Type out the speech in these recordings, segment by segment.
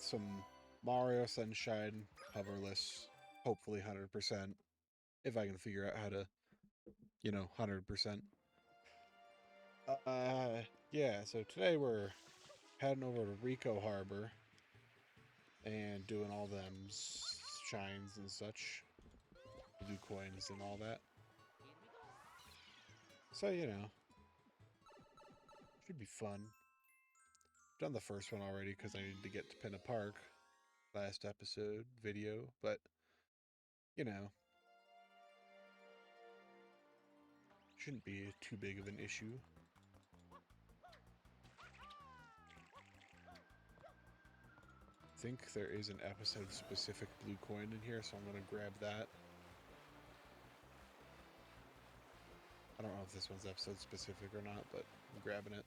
some Mario Sunshine, Hoverless, hopefully 100%, if I can figure out how to, 100%. Yeah, so today we're heading over to Rico Harbor and doing all them shines and such, blue coins and all that. So, should be fun. Done the first one already because I needed to get to Pinna Park last episode video, but, shouldn't be too big of an issue. I think there is an episode-specific blue coin in here, so I'm going to grab that. I don't know if this one's episode-specific or not, but I'm grabbing it.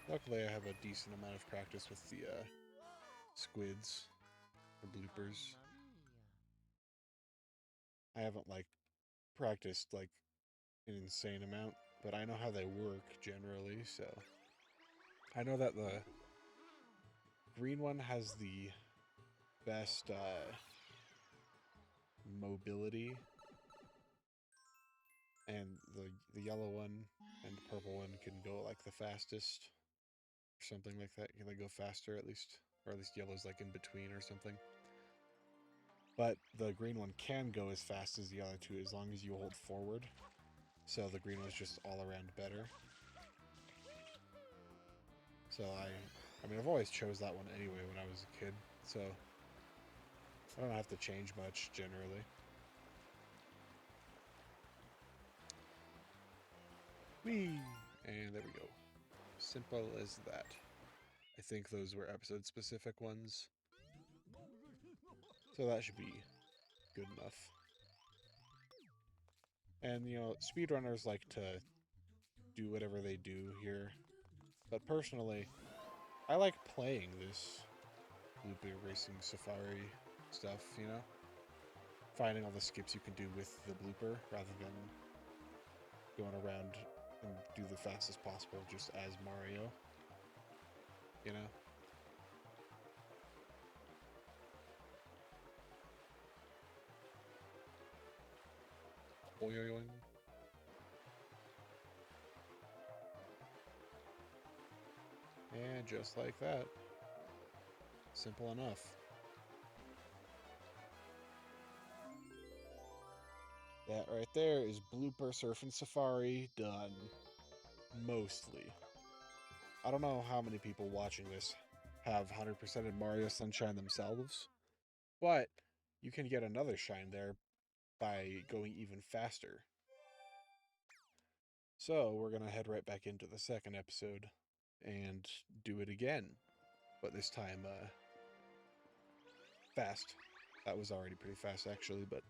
Luckily, I have a decent amount of practice with the squids, the bloopers. I haven't, practiced, an insane amount, but I know how they work, generally, so... I know that the green one has the best, mobility, and the yellow one and the purple one can go, the fastest, or something like that. Can they go faster, at least? Or at least yellow's, in between or something. But the green one can go as fast as the other two, as long as you hold forward. So the green one's just all around better. So I've always chose that one anyway when I was a kid, so I don't have to change much, generally. Whee! And there we go. Simple as that. I think those were episode-specific ones. So that should be good enough. And, speedrunners like to do whatever they do here. But personally, I like playing this Blooper Racing Safari stuff, Finding all the skips you can do with the blooper, rather than going around and do the fastest possible just as Mario, Boing. And just like that. Simple enough. That right there is Blooper Surfing Safari done. Mostly. I don't know how many people watching this have 100%ed Mario Sunshine themselves, but you can get another shine there by going even faster. So we're going to head right back into the second episode and do it again, but this time fast. That was already pretty fast, actually, but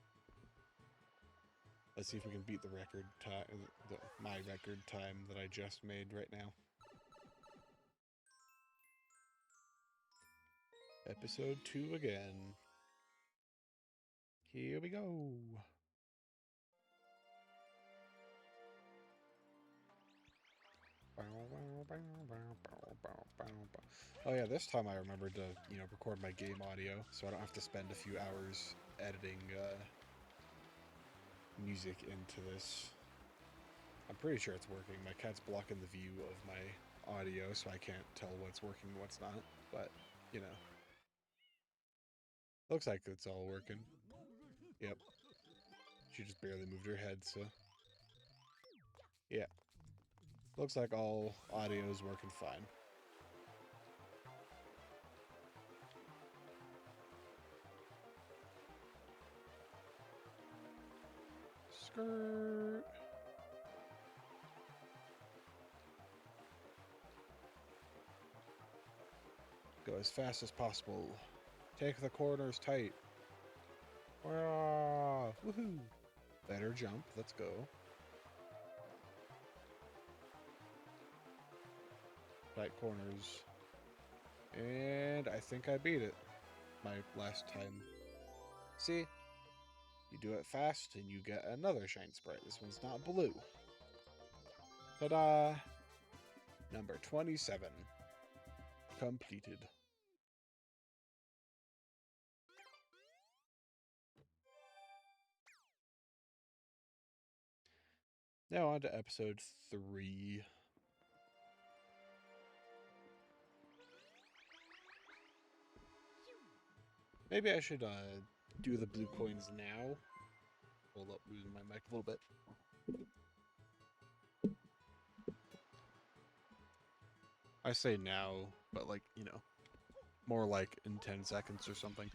let's see if we can beat the record time, my record time that I just made right now. Episode 2 again. Here we go. Oh yeah, this time I remembered to, record my game audio, so I don't have to spend a few hours editing music into this. I'm pretty sure it's working. My cat's blocking the view of my audio, so I can't tell what's working and what's not, but, looks like it's all working. Yep. She just barely moved her head, so... Yeah. Looks like all audio is working fine. Skirt. Go as fast as possible. Take the corners tight. Woohoo! Better jump. Let's go. Tight corners. And I think I beat it. My last time. See? You do it fast and you get another shine sprite. This one's not blue. Ta-da! Number 27. Completed. Now on to episode 3. Maybe I should do the blue coins now. Hold up, losing my mic a little bit. I say now, but like, you know, more like in 10 seconds or something.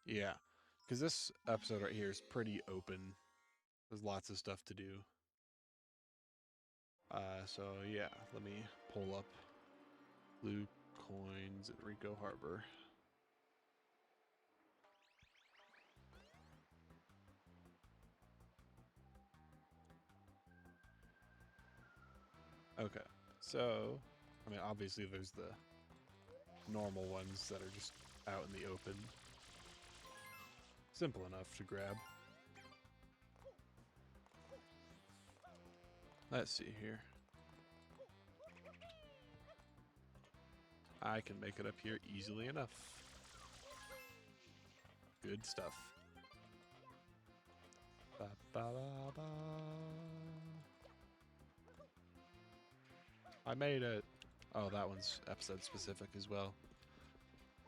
Yeah, because this episode right here is pretty open. There's lots of stuff to do. So yeah, let me pull up blue coins at Rico Harbor. Okay, so, I mean, obviously there's the normal ones that are just out in the open. Simple enough to grab. Let's see here. I can make it up here easily enough. Good stuff. Ba, ba, ba, ba. I made it. Oh, that one's episode specific as well.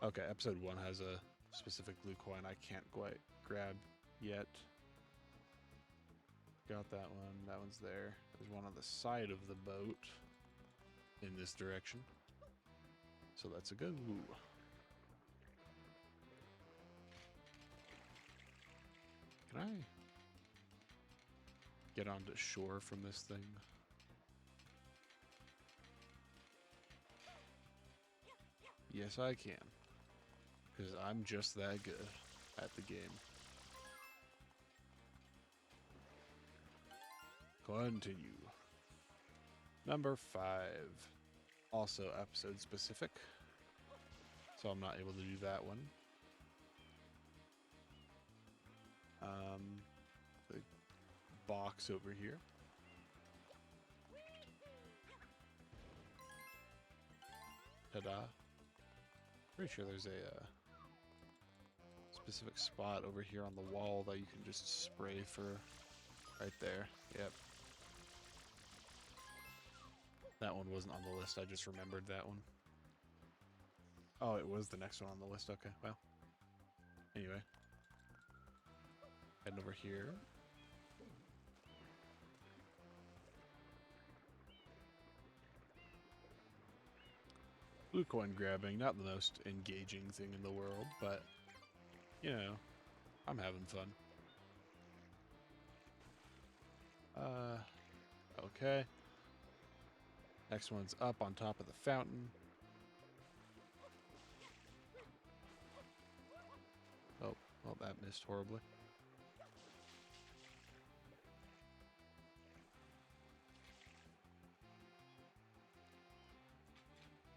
Okay, episode 1 has a specific blue coin I can't quite grab yet. Got that one. That one's there. There's one on the side of the boat in this direction. So that's a go. Can I get onto shore from this thing? Yes, I can. Because I'm just that good at the game. Continue. Number 5. Also episode specific. So I'm not able to do that one. The box over here. Ta-da. Pretty sure there's a specific spot over here on the wall that you can just spray for. Right there. Yep. That one wasn't on the list. I just remembered that one. Oh, it was the next one on the list. Okay, well. Anyway. Heading over here. Blue coin grabbing, not the most engaging thing in the world, but, you know, I'm having fun. Okay. Next one's up on top of the fountain. Oh, well, that missed horribly.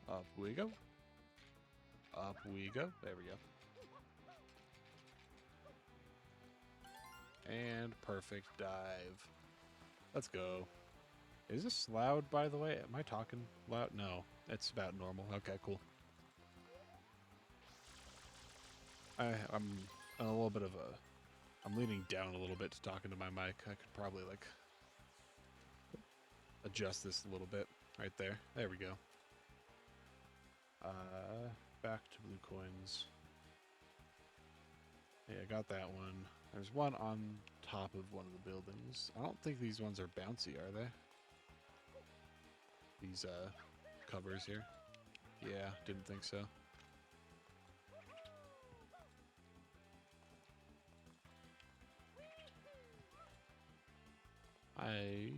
Up we go. Up we go. There we go. And perfect dive. Let's go. Is this loud, by the way? Am I talking loud? No, it's about normal. Okay, cool. I'm a little bit of a... I'm leaning down a little bit to talk into my mic. I could probably, like, adjust this a little bit. Right there. There we go. Back to blue coins. Yeah, I got that one. There's one on top of one of the buildings. I don't think these ones are bouncy, are they? These, covers here. Yeah, didn't think so. I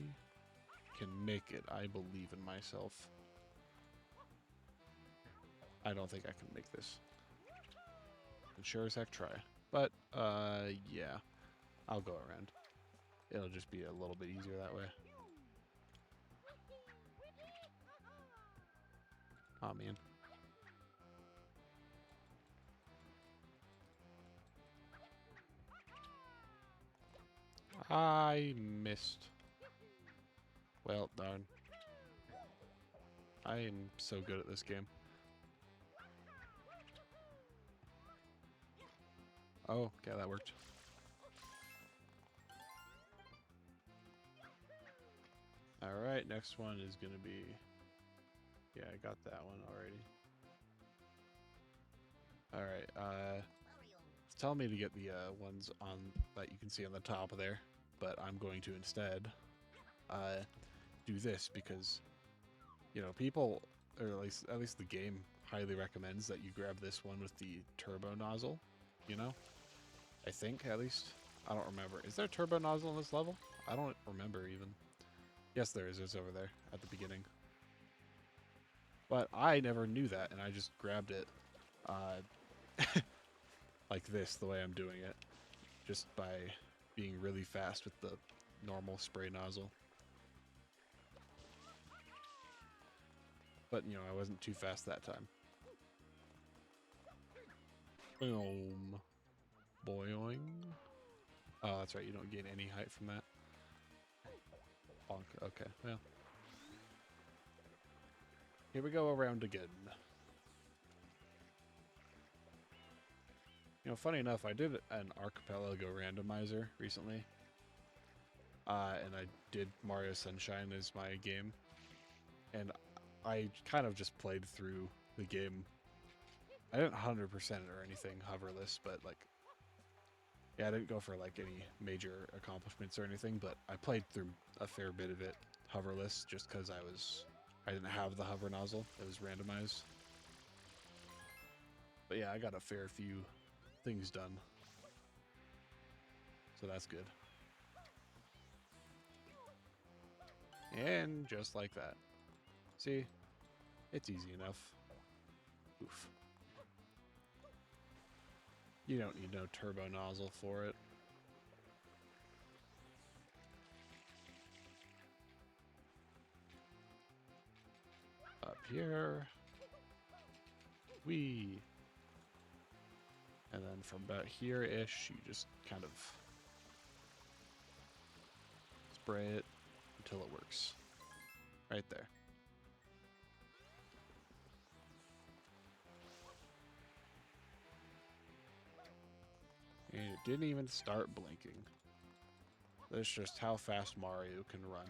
can make it. I believe in myself. I don't think I can make this. And sure as heck try. But, yeah. I'll go around. It'll just be a little bit easier that way. Oh, man. I missed. Well, darn. I am so good at this game. Oh, okay, that worked. Alright, next one is going to be... Yeah, I got that one already. Alright, it's telling me to get the ones on that you can see on the top of there, but I'm going to instead do this because, you know, people, or at least the game highly recommends that you grab this one with the turbo nozzle, you know? I think, at least. I don't remember. Is there a turbo nozzle in this level? I don't remember even. Yes, there is. It's over there at the beginning. But I never knew that, and I just grabbed it like this, the way I'm doing it, just by being really fast with the normal spray nozzle. But, you know, I wasn't too fast that time. Boom. Boing. Oh, that's right. You don't gain any height from that. Bonk. Okay, well. Here we go around again. You know, funny enough, I did an archipelago randomizer recently. And I did Mario Sunshine as my game. And I kind of just played through the game. I didn't 100% or anything hoverless, but like, yeah, I didn't go for like any major accomplishments or anything, but I played through a fair bit of it hoverless just because I didn't have the hover nozzle. It was randomized. But yeah, I got a fair few things done. So that's good. And just like that. See? It's easy enough. Oof. You don't need no turbo nozzle for it. Up here. Whee! And then from about here-ish, you just kind of spray it until it works. Right there. And it didn't even start blinking. That's just how fast Mario can run.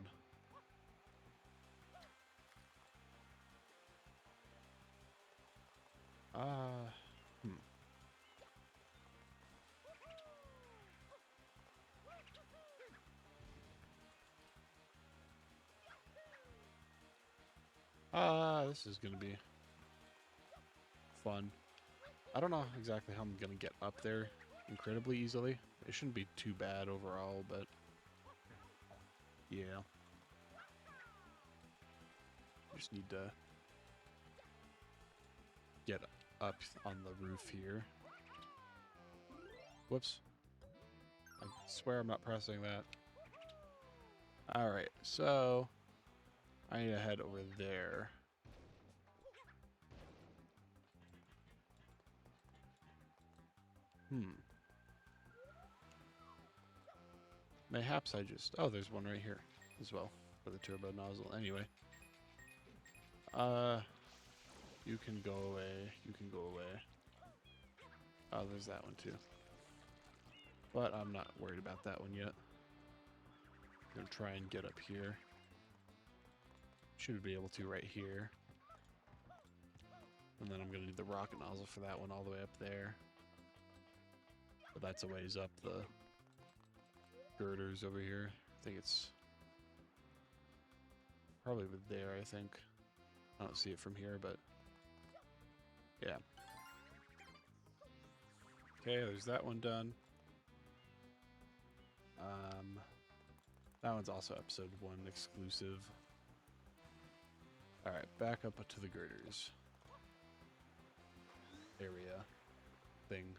This is gonna be fun. I don't know exactly how I'm gonna get up there incredibly easily. It shouldn't be too bad overall, but yeah. Just need to get up on the roof here. Whoops. I swear I'm not pressing that. Alright, so I need to head over there. Mayhaps I just... Oh, there's one right here as well for the turbo nozzle. Anyway. You can go away. You can go away. Oh, there's that one too. But I'm not worried about that one yet. I'm gonna try and get up here. Should be able to right here. And then I'm gonna need the rocket nozzle for that one all the way up there. But that's a ways up the girders over here. I think it's probably over there, I think. I don't see it from here, but yeah. Okay, there's that one done. That one's also episode 1 exclusive. Alright, back up to the girders. Area. Thing.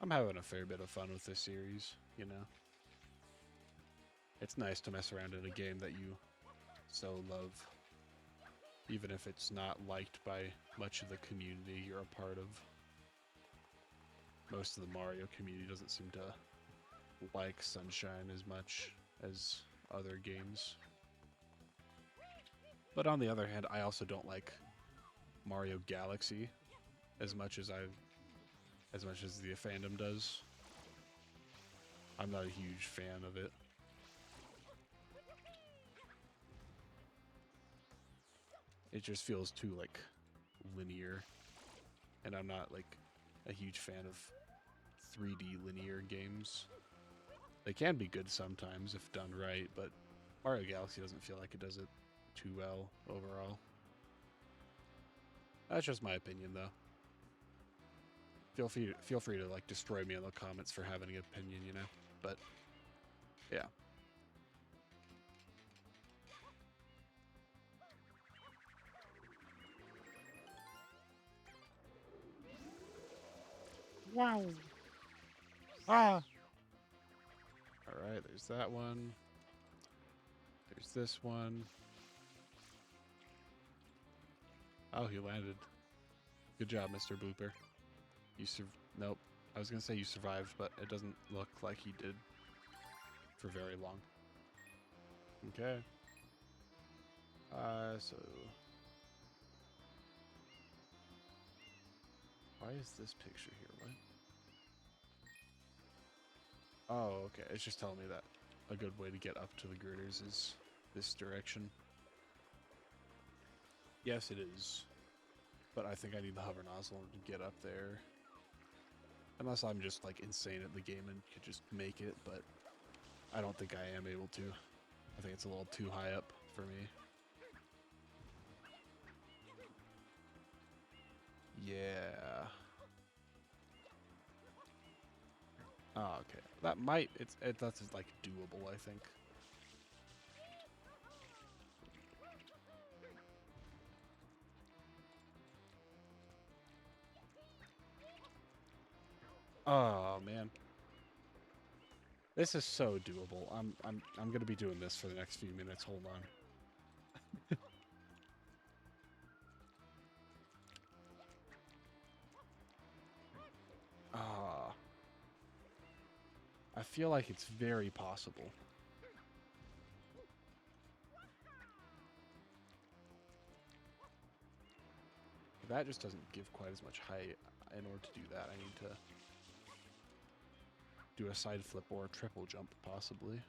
I'm having a fair bit of fun with this series, you know. It's nice to mess around in a game that you so love. even if it's not liked by much of the community you're a part of. Most of the Mario community doesn't seem to like Sunshine as much as other games. But on the other hand, I also don't like Mario Galaxy as much as the fandom does. I'm not a huge fan of it. It just feels too like linear, and I'm not like a huge fan of 3D linear games. They can be good sometimes if done right, but Mario Galaxy doesn't feel like it does it too well overall. That's just my opinion, though. Feel free to like destroy me in the comments for having an opinion, you know. But yeah. Wow. Ah. All right, there's that one. There's this one. Oh, he landed. Good job, Mr. Blooper. You nope. I was gonna say you survived, but it doesn't look like he did for very long. Okay. So why is this picture here? What? Oh, okay. It's just telling me that a good way to get up to the girders is this direction. Yes, it is. But I think I need the hover nozzle to get up there. Unless I'm just like insane at the game and could just make it, but I don't think I am able to. I think it's a little too high up for me. Yeah. Oh, okay. That might that's like doable, I think. Oh man. This is so doable. I'm gonna be doing this for the next few minutes. Hold on. Ah. I feel like it's very possible. That just doesn't give quite as much height. In order to do that, I need to do a side flip or a triple jump, possibly.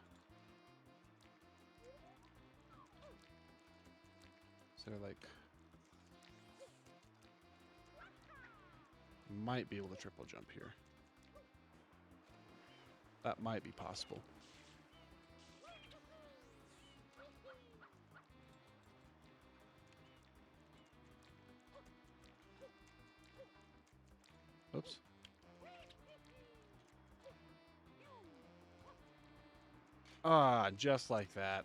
So, like, might be able to triple jump here. That might be possible. Oops. Ah, just like that.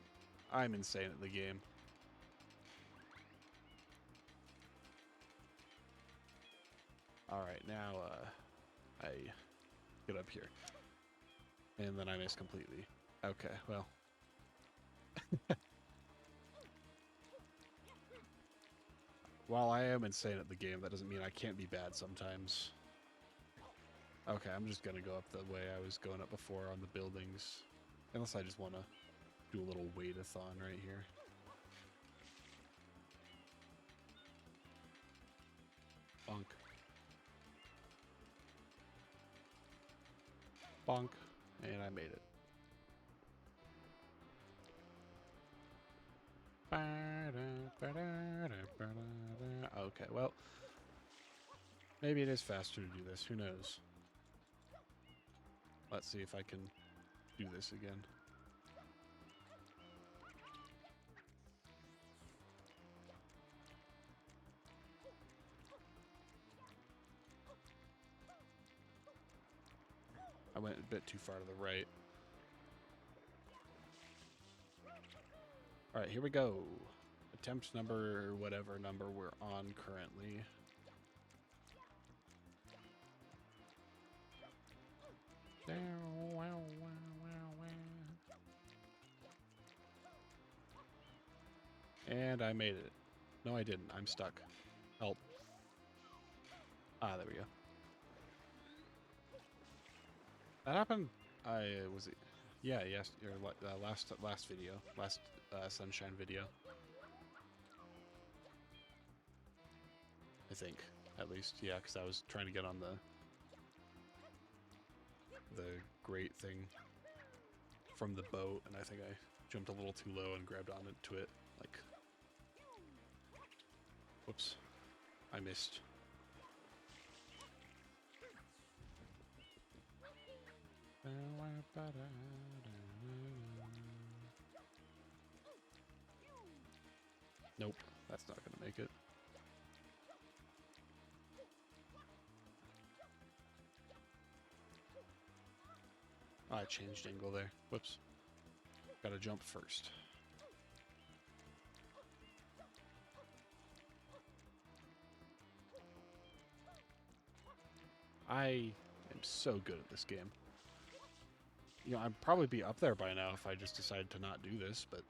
I'm insane at the game. Alright, now, I get up here. And then I miss completely. Okay, well. While I am insane at the game, that doesn't mean I can't be bad sometimes. Okay, I'm just gonna go up the way I was going up before on the buildings. Unless I just want to do a little wait-a-thon right here. Bonk. Bonk. And I made it. Okay, well. Maybe it is faster to do this. Who knows? Let's see if I can do this again. I went a bit too far to the right. Alright, here we go. Attempt number, whatever number we're on currently. And I made it. No, I didn't. I'm stuck. Help. Ah, there we go. That happened. Was it? Yeah, yes. Your last video, last sunshine video. I think, at least, yeah, because I was trying to get on the grate thing from the boat, and I think I jumped a little too low and grabbed onto it. Like, whoops, I missed. Nope, that's not gonna make it. I changed angle there. Whoops. Gotta jump first. I am so good at this game. You know, I'd probably be up there by now if I just decided to not do this, but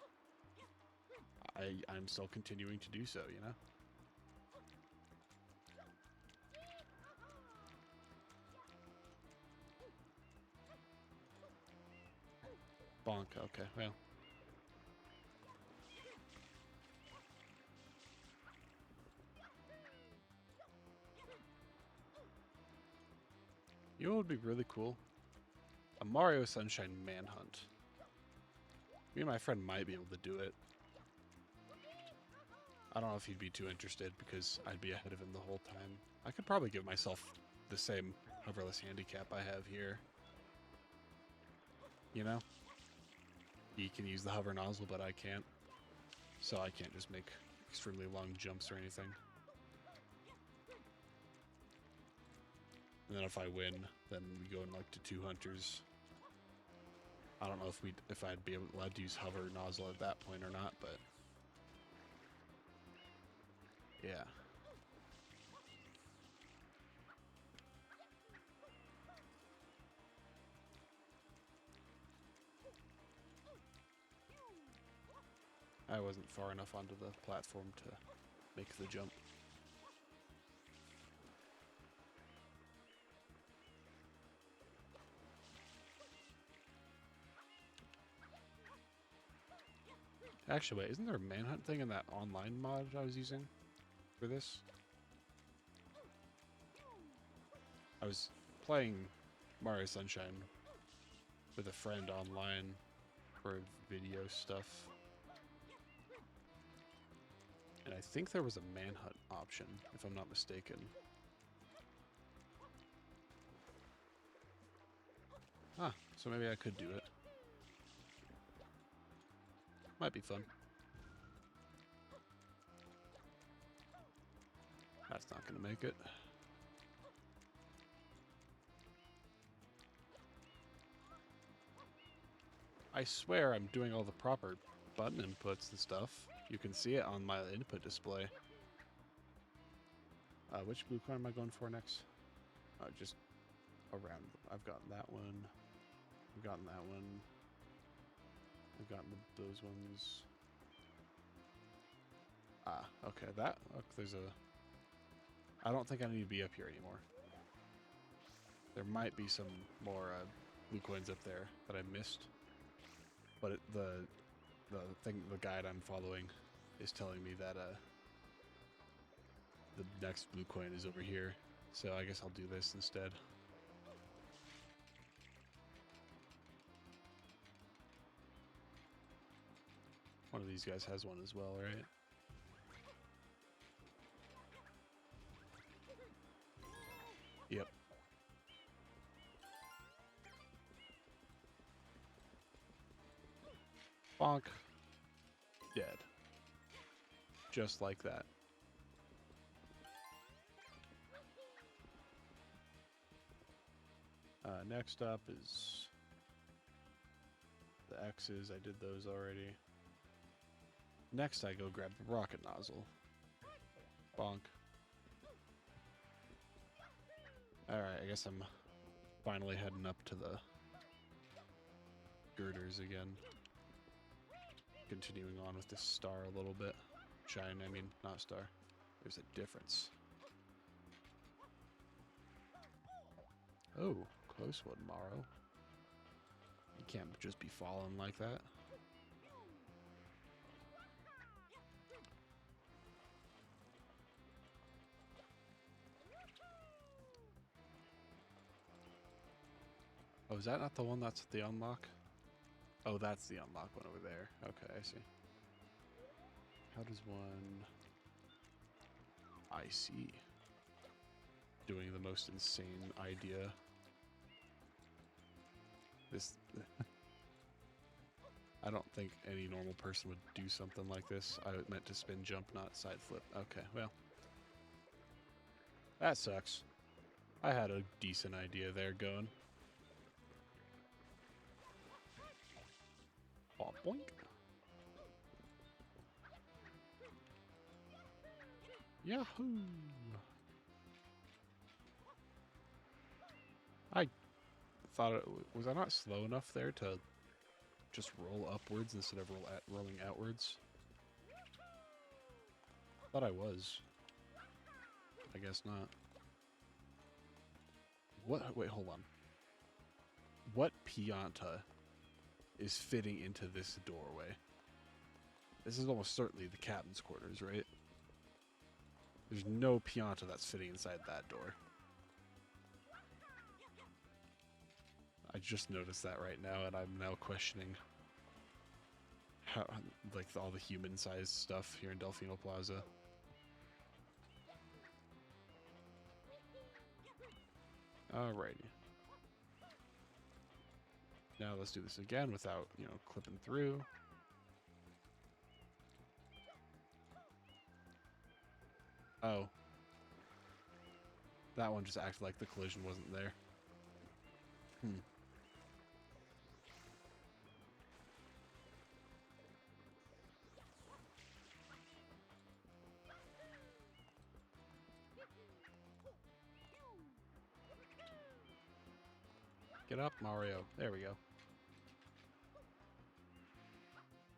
I'm still continuing to do so, you know? Bonk, okay, well. You know what would be really cool? A Mario Sunshine manhunt. Me and my friend might be able to do it. I don't know if he'd be too interested because I'd be ahead of him the whole time. I could probably give myself the same hoverless handicap I have here. You know? He can use the hover nozzle, but I can't. So I can't just make extremely long jumps or anything. And then if I win, then we go in like to 2 hunters. I don't know if I'd be allowed to use hover nozzle at that point or not, but yeah. I wasn't far enough onto the platform to make the jump. Actually, wait, isn't there a manhunt thing in that online mod I was using for this? I was playing Mario Sunshine with a friend online for video stuff. And I think there was a manhunt option, if I'm not mistaken. Ah, so maybe I could do it. Might be fun. That's not gonna make it. I swear I'm doing all the proper button inputs and stuff. You can see it on my input display. Which blue coin am I going for next? Just around. I've gotten that one. I've gotten that one. I've gotten those ones. Ah, okay. Look, there's a... I don't think I need to be up here anymore. There might be some more blue coins up there that I missed. But the guide I'm following is telling me that the next blue coin is over here. So I guess I'll do this instead. One of these guys has one as well, right? Yep. Bonk. Dead. Just like that. Next up is the X's. I did those already. Next I go grab the rocket nozzle. Bonk. Alright, I guess I'm finally heading up to the girders again. Continuing on with this star a little bit. shine, I mean, not star. There's a difference. Oh, close one, Morrow. You can't just be falling like that. Oh, is that not the one that's the unlock? Oh, that's the unlock one over there. Okay, I see. How does one... I see. Doing the most insane idea. This... I don't think any normal person would do something like this. I meant to spin jump, not side flip. Okay, well. That sucks. I had a decent idea there going. Oh, boink. Yahoo! I thought it... Was I not slow enough there to just roll upwards instead of rolling outwards? Thought I was. I guess not. What? Wait, hold on. What Pianta is fitting into this doorway? This is almost certainly the captain's quarters, right? There's no Pianta that's fitting inside that door. I just noticed that right now, and I'm now questioning how, like, all the human-sized stuff here in Delfino Plaza. Alrighty. Now let's do this again without, you know, clipping through. Oh. That one just acted like the collision wasn't there. Get up, Mario. There we go.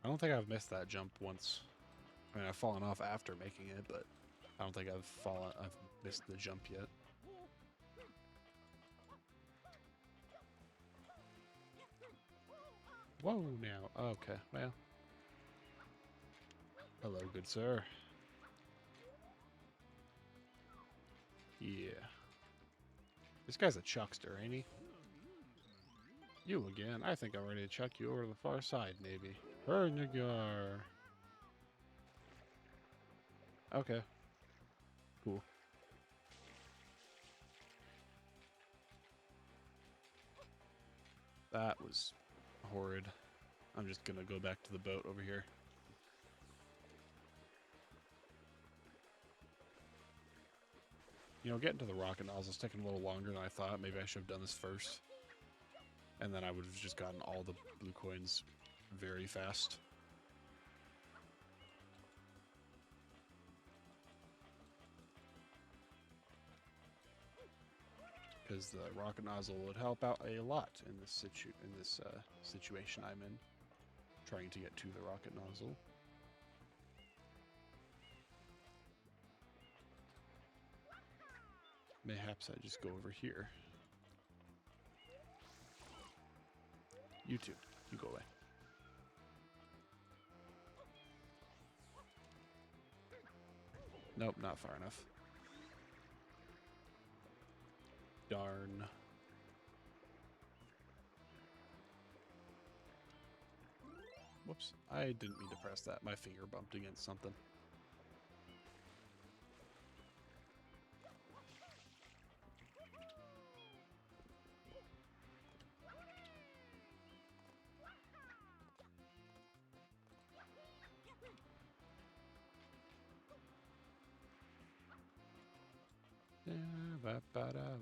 I don't think I've missed that jump once. I mean, I've fallen off after making it, but I don't think I've missed the jump yet. Whoa, now. Okay, well. Hello, good sir. Yeah. This guy's a chuckster, ain't he? You again. I think I'm ready to chuck you over to the far side, maybe. Hernigar. Okay. Cool. That was horrid. I'm just gonna go back to the boat over here. You know, getting to the rocket nozzle is taking a little longer than I thought. Maybe I should have done this first. And then I would have just gotten all the blue coins very fast. Because the rocket nozzle would help out a lot in this situation I'm in. Trying to get to the rocket nozzle. Mayhaps I just go over here. You two, you go away. Nope, not far enough. Darn. Whoops, I didn't mean to press that. My finger bumped against something.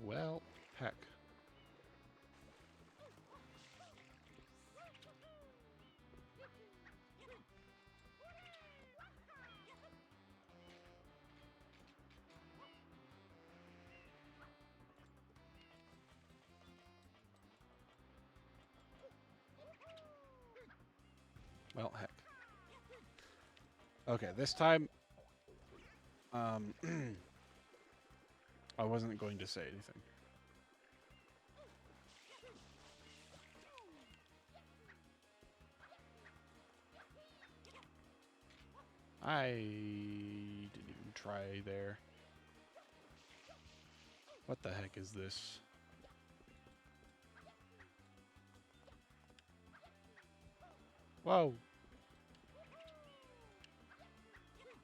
Well, heck. Well, heck. Okay, this time Um, I wasn't going to say anything. I didn't even try there. What the heck is this? Whoa!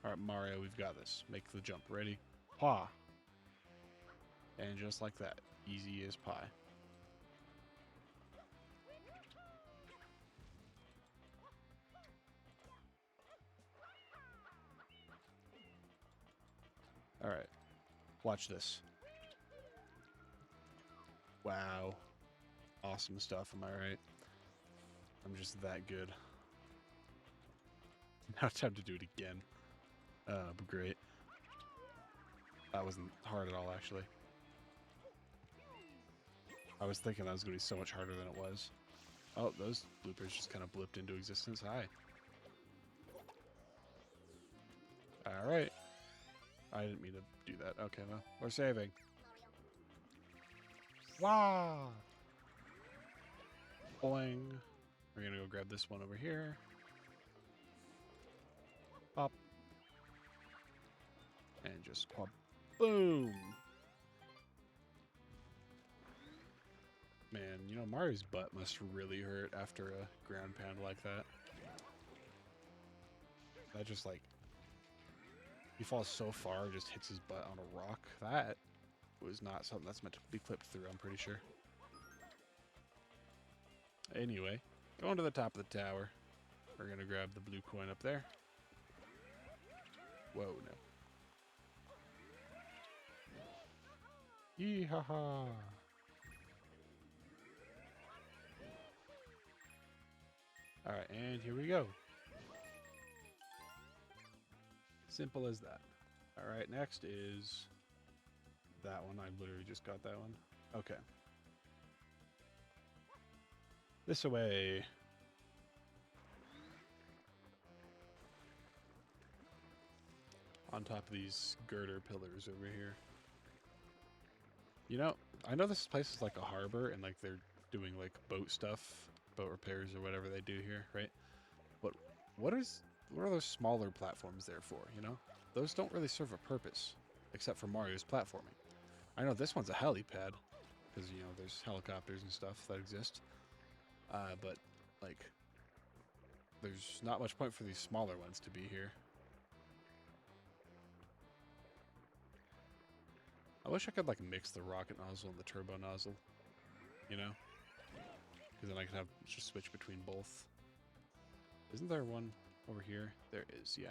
Alright, Mario, we've got this. Make the jump. Ready? Pa! And just like that. Easy as pie. Alright. Watch this. Wow. Awesome stuff, am I right? I'm just that good. Now it's time to do it again. But great. That wasn't hard at all, actually. I was thinking that was going to be so much harder than it was. Oh, those bloopers just kind of blipped into existence. Hi. Alright. I didn't mean to do that. Okay, well, we're saving. Wow! Boing. We're going to go grab this one over here. Pop. And just pop. Boom! Man, you know, Mario's butt must really hurt after a ground pound like that. That just, like, he falls so far, just hits his butt on a rock. That was not something that's meant to be clipped through, I'm pretty sure. Anyway, going to the top of the tower. We're going to grab the blue coin up there. Whoa, no. Yee-ha-ha! Alright, and here we go. Simple as that. Alright, next is that one. I literally just got that one. Okay. This away. On top of these girder pillars over here. You know, I know this place is like a harbor and like they're doing like boat stuff, boat repairs or whatever they do here, right? But what are those smaller platforms there for, you know? Those don't really serve a purpose, except for Mario's platforming. I know this one's a helipad, because, you know, there's helicopters and stuff that exist. But, like, there's not much point for these smaller ones to be here. I wish I could, like, mix the rocket nozzle and the turbo nozzle, you know? Because then I could have just switch between both. Isn't there one over here? There is, yeah.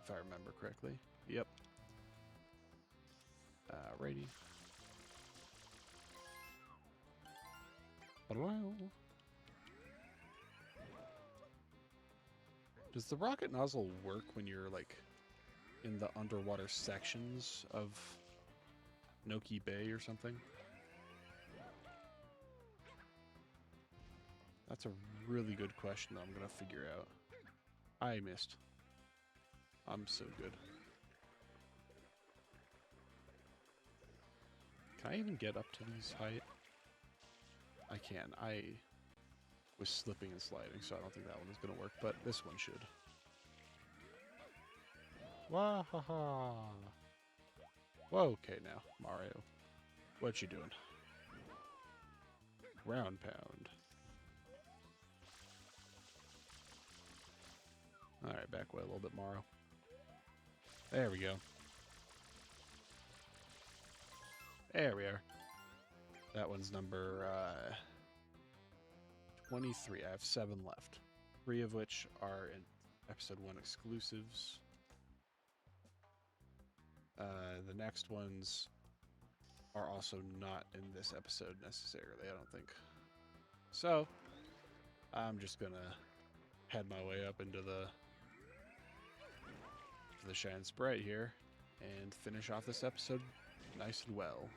If I remember correctly. Yep. Righty. Does the rocket nozzle work when you're, like, in the underwater sections of Noki Bay or something? That's a really good question that I'm gonna figure out. I missed. I'm so good. Can I even get up to these height? I can. I was slipping and sliding, so I don't think that one is gonna work, but this one should. Wahaha! Whoa, okay now, Mario. What you doing? Ground pound. Alright, back way a little bit, Mario. There we go. There we are. That one's number 23. I have 7 left. 3 of which are in episode 1 exclusives. The next ones are also not in this episode necessarily, I don't think. So, I'm just gonna head my way up into the Shine Sprite here and finish off this episode nice and well.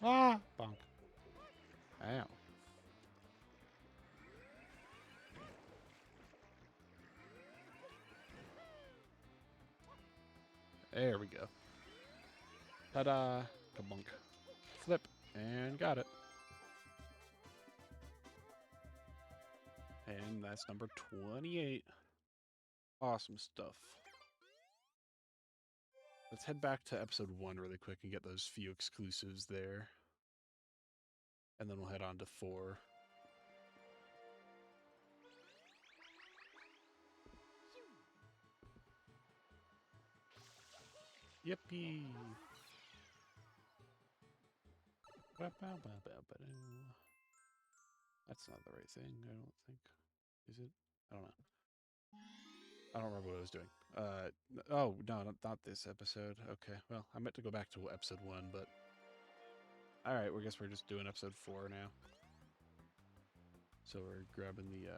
Ah! Bonk. Ow. There we go. Ta-da! Kabunk. Flip. And got it. And that's number 28. Awesome stuff. Let's head back to episode 1 really quick and get those few exclusives there. And then we'll head on to 4. Yippee! That's not the right thing, I don't think. Is it? I don't know. I don't remember what I was doing. Oh, no, not this episode. Okay, well, I meant to go back to episode 1, but... Alright, well, I guess we're just doing episode 4 now. So we're grabbing the,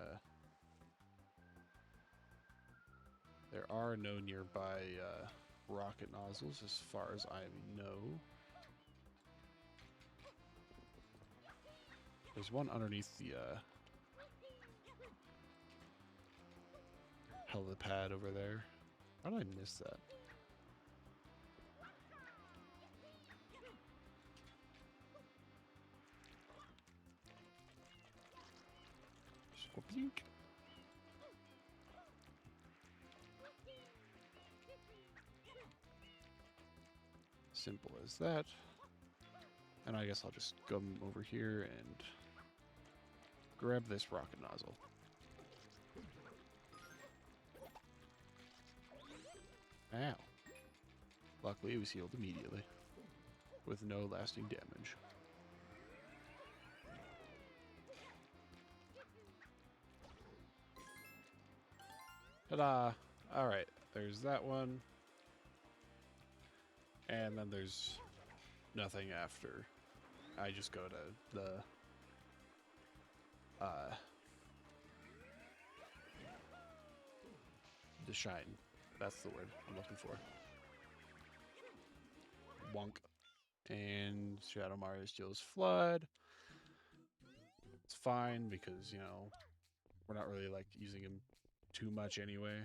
There are no nearby, rocket nozzles as far as I know. There's one underneath the, helipad over there. How did I miss that? Scorpion. Simple as that. And I guess I'll just come over here and grab this rocket nozzle. Ow. Luckily, it was healed immediately, with no lasting damage. Ta-da! Alright, there's that one. And then there's nothing after. I just go to the shine. That's the word I'm looking for. Wonk. And Shadow Mario steals Flood. It's fine because, you know, we're not really, like, using him too much anyway.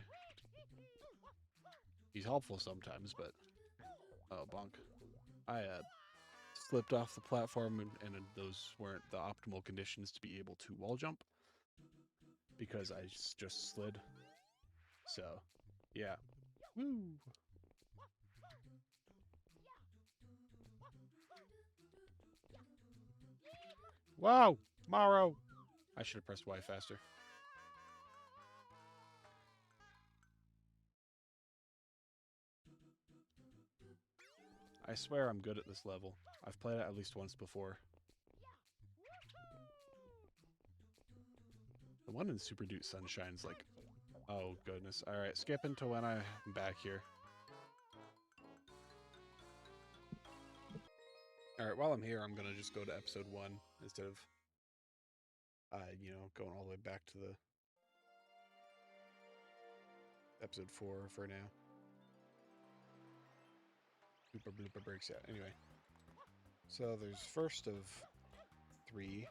He's helpful sometimes, but... Oh, bonk. I, slipped off the platform, and those weren't the optimal conditions to be able to wall jump. Because I just slid. So, yeah. Woo! Wow! Morrow! I should have pressed Y faster. I swear I'm good at this level. I've played it at least once before. The one in Super Dude Sunshine's like... Oh, goodness. Alright, skip into when I'm back here. Alright, while I'm here, I'm gonna just go to episode 1 instead of, you know, going all the way back to the episode 4 for now. Blooper blooper breaks out. Anyway. So there's first of 3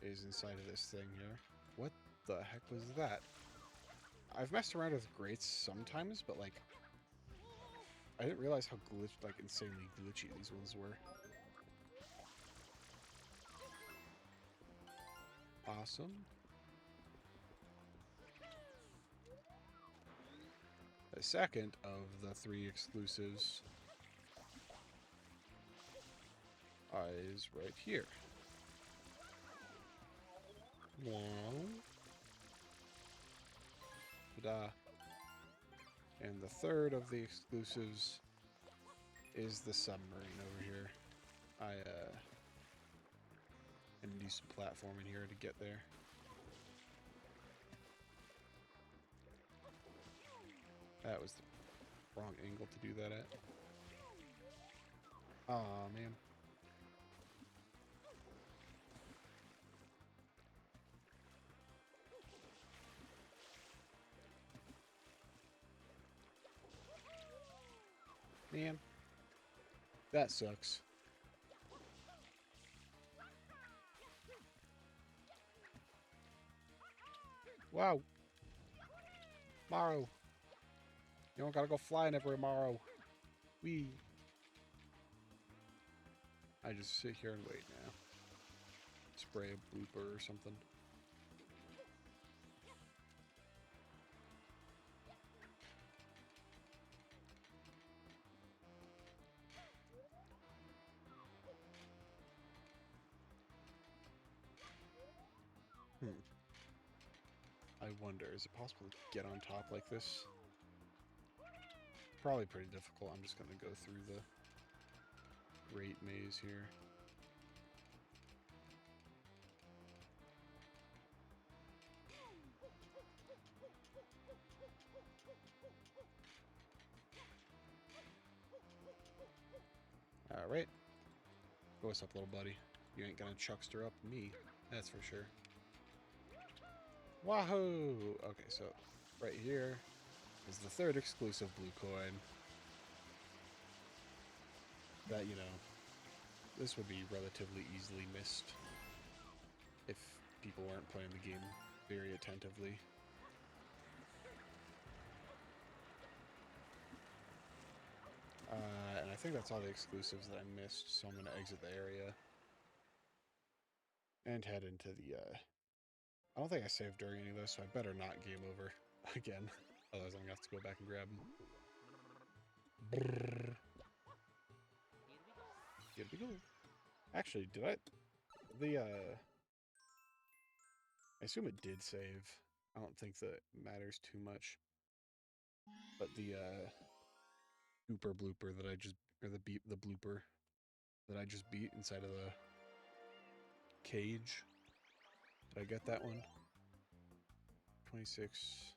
is inside of this thing here. What the heck was that? I've messed around with grates sometimes, but like... I didn't realize how insanely glitchy these ones were. Awesome. The second of the 3 exclusives is right here. Wow. Ta-da. And the third of the exclusives is the submarine over here. I need to do some platforming here to get there. That was the wrong angle to do that at. Aw, man. Man. That sucks. Wow. Morrow. You don't gotta go flying everywhere, Morrow. Wee. I just sit here and wait now. Spray a blooper or something. I wonder, is it possible to get on top like this? Probably pretty difficult. I'm just going to go through the rate maze here. Alright. What's up, little buddy? You ain't gonna chuckster up me, that's for sure. Wahoo! Okay, so right here is the third exclusive blue coin. That, you know, this would be relatively easily missed if people weren't playing the game very attentively. And I think that's all the exclusives that I missed, so I'm going to exit the area and head into the, I don't think I saved during any of this, so I better not game over again. Otherwise I'm going to have to go back and grab them. Brrr. Here we go. Actually, did I... I assume it did save. I don't think that matters too much. But the, Gooper blooper that I just... Or the blooper that I just beat inside of the cage. Did I get that one? 26...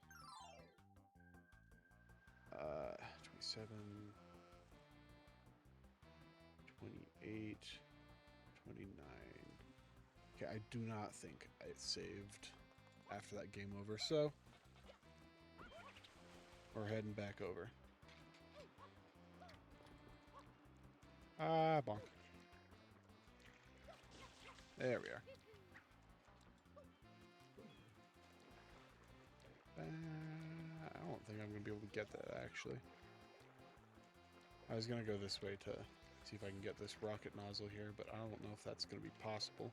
27... 28... 29... Okay, I do not think it saved after that game over, so we're heading back over. Ah, bonk. There we are. I don't think I'm going to be able to get that, actually. I was going to go this way to see if I can get this rocket nozzle here, but I don't know if that's going to be possible.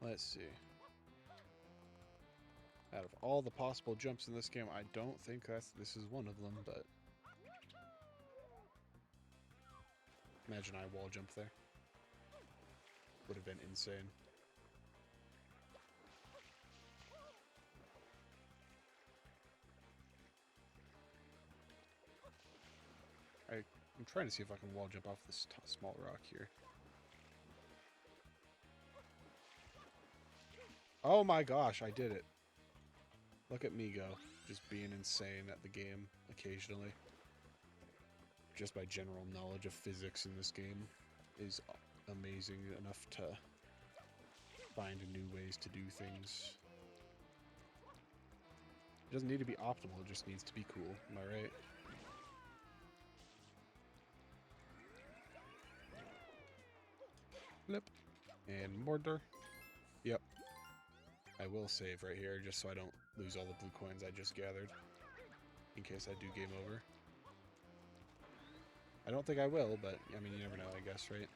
Let's see. Out of all the possible jumps in this game, I don't think this is one of them, but... Imagine I wall jump there. Would have been insane. I'm trying to see if I can wall jump off this small rock here. Oh my gosh, I did it. Look at me go. Just being insane at the game occasionally. Just my general knowledge of physics in this game is amazing enough to find new ways to do things. It doesn't need to be optimal, it just needs to be cool. Am I right? Flip. And mortar. Yep. I will save right here just so I don't lose all the blue coins I just gathered. In case I do game over. I don't think I will, but I mean, you never know, I guess, right?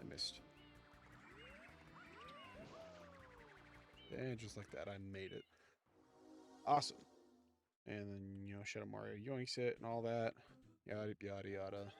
I missed. And just like that, I made it. Awesome. And then, you know, Shadow Mario yoinks it and all that. Yada, yada, yada.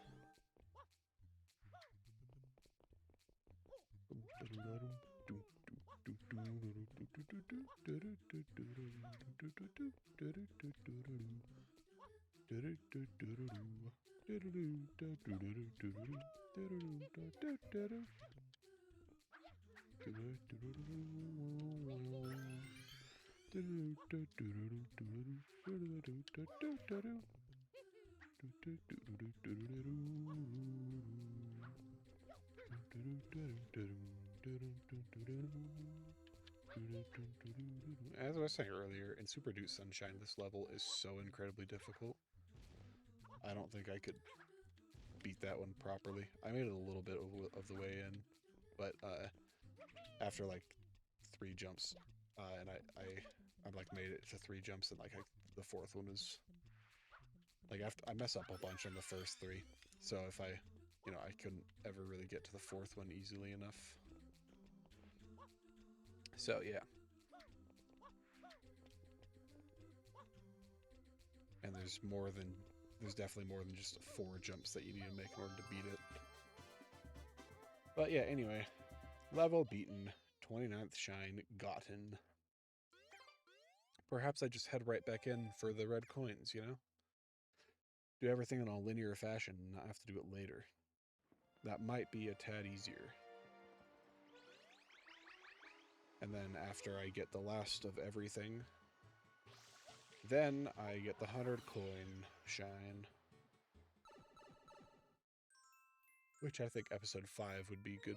As I was saying earlier, in Super Dude Sunshine, this level is so incredibly difficult. I don't think I could beat that one properly. I made it a little bit of the way in, but after like 3 jumps, and I like made it to 3 jumps, and like the 4th one was like after I mess up a bunch on the first 3, so if I, I couldn't ever really get to the 4th one easily enough. So yeah. And there's definitely more than just 4 jumps that you need to make in order to beat it. But yeah, anyway, level beaten, 29th shine gotten. Perhaps I just head right back in for the red coins, Do everything in a linear fashion and not have to do it later. That might be a tad easier. And then after I get the last of everything, then I get the 100 coin shine. Which I think episode 5 would be good,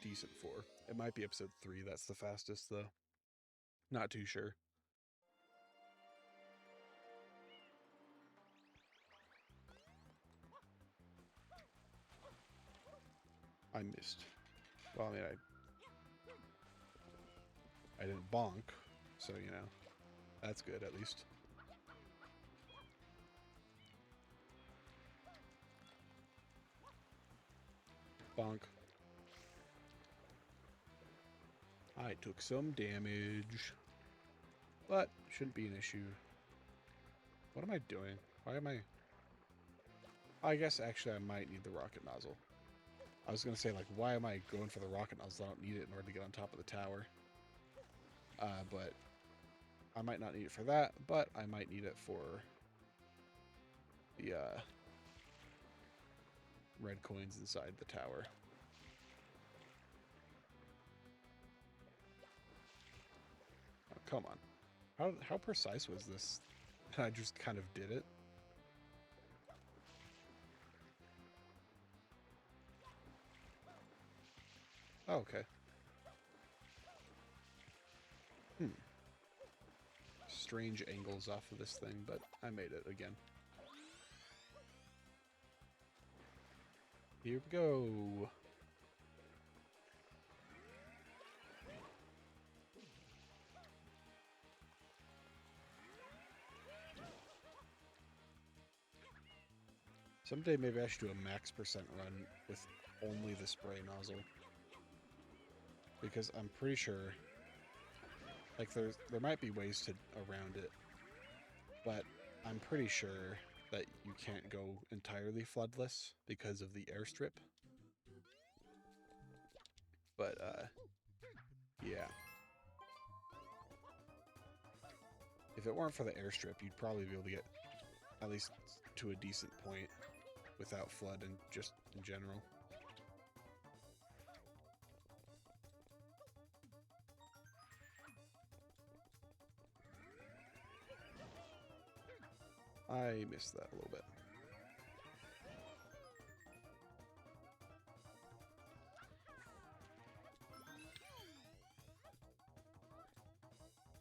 decent for. It might be episode 3 that's the fastest, though. Not too sure. I missed. Well, I mean, I didn't bonk, so, that's good, at least. Bonk. I took some damage, but shouldn't be an issue. What am I doing? Why am I guess, actually, I might need the rocket nozzle. I was going to say, like, why am I going for the rocket nozzle? I don't need it in order to get on top of the tower. But I might not need it for that, but I might need it for the red coins inside the tower. Oh, come on. How precise was this? I just kind of did it. Oh, okay. Strange angles off of this thing, but I made it again. Here we go. Someday maybe I should do a max percent run with only the spray nozzle. Because I'm pretty sure, like, there might be ways around it, but I'm pretty sure that you can't go entirely floodless because of the airstrip. But, yeah. If it weren't for the airstrip, you'd probably be able to get at least to a decent point without flood and just in general. I missed that a little bit.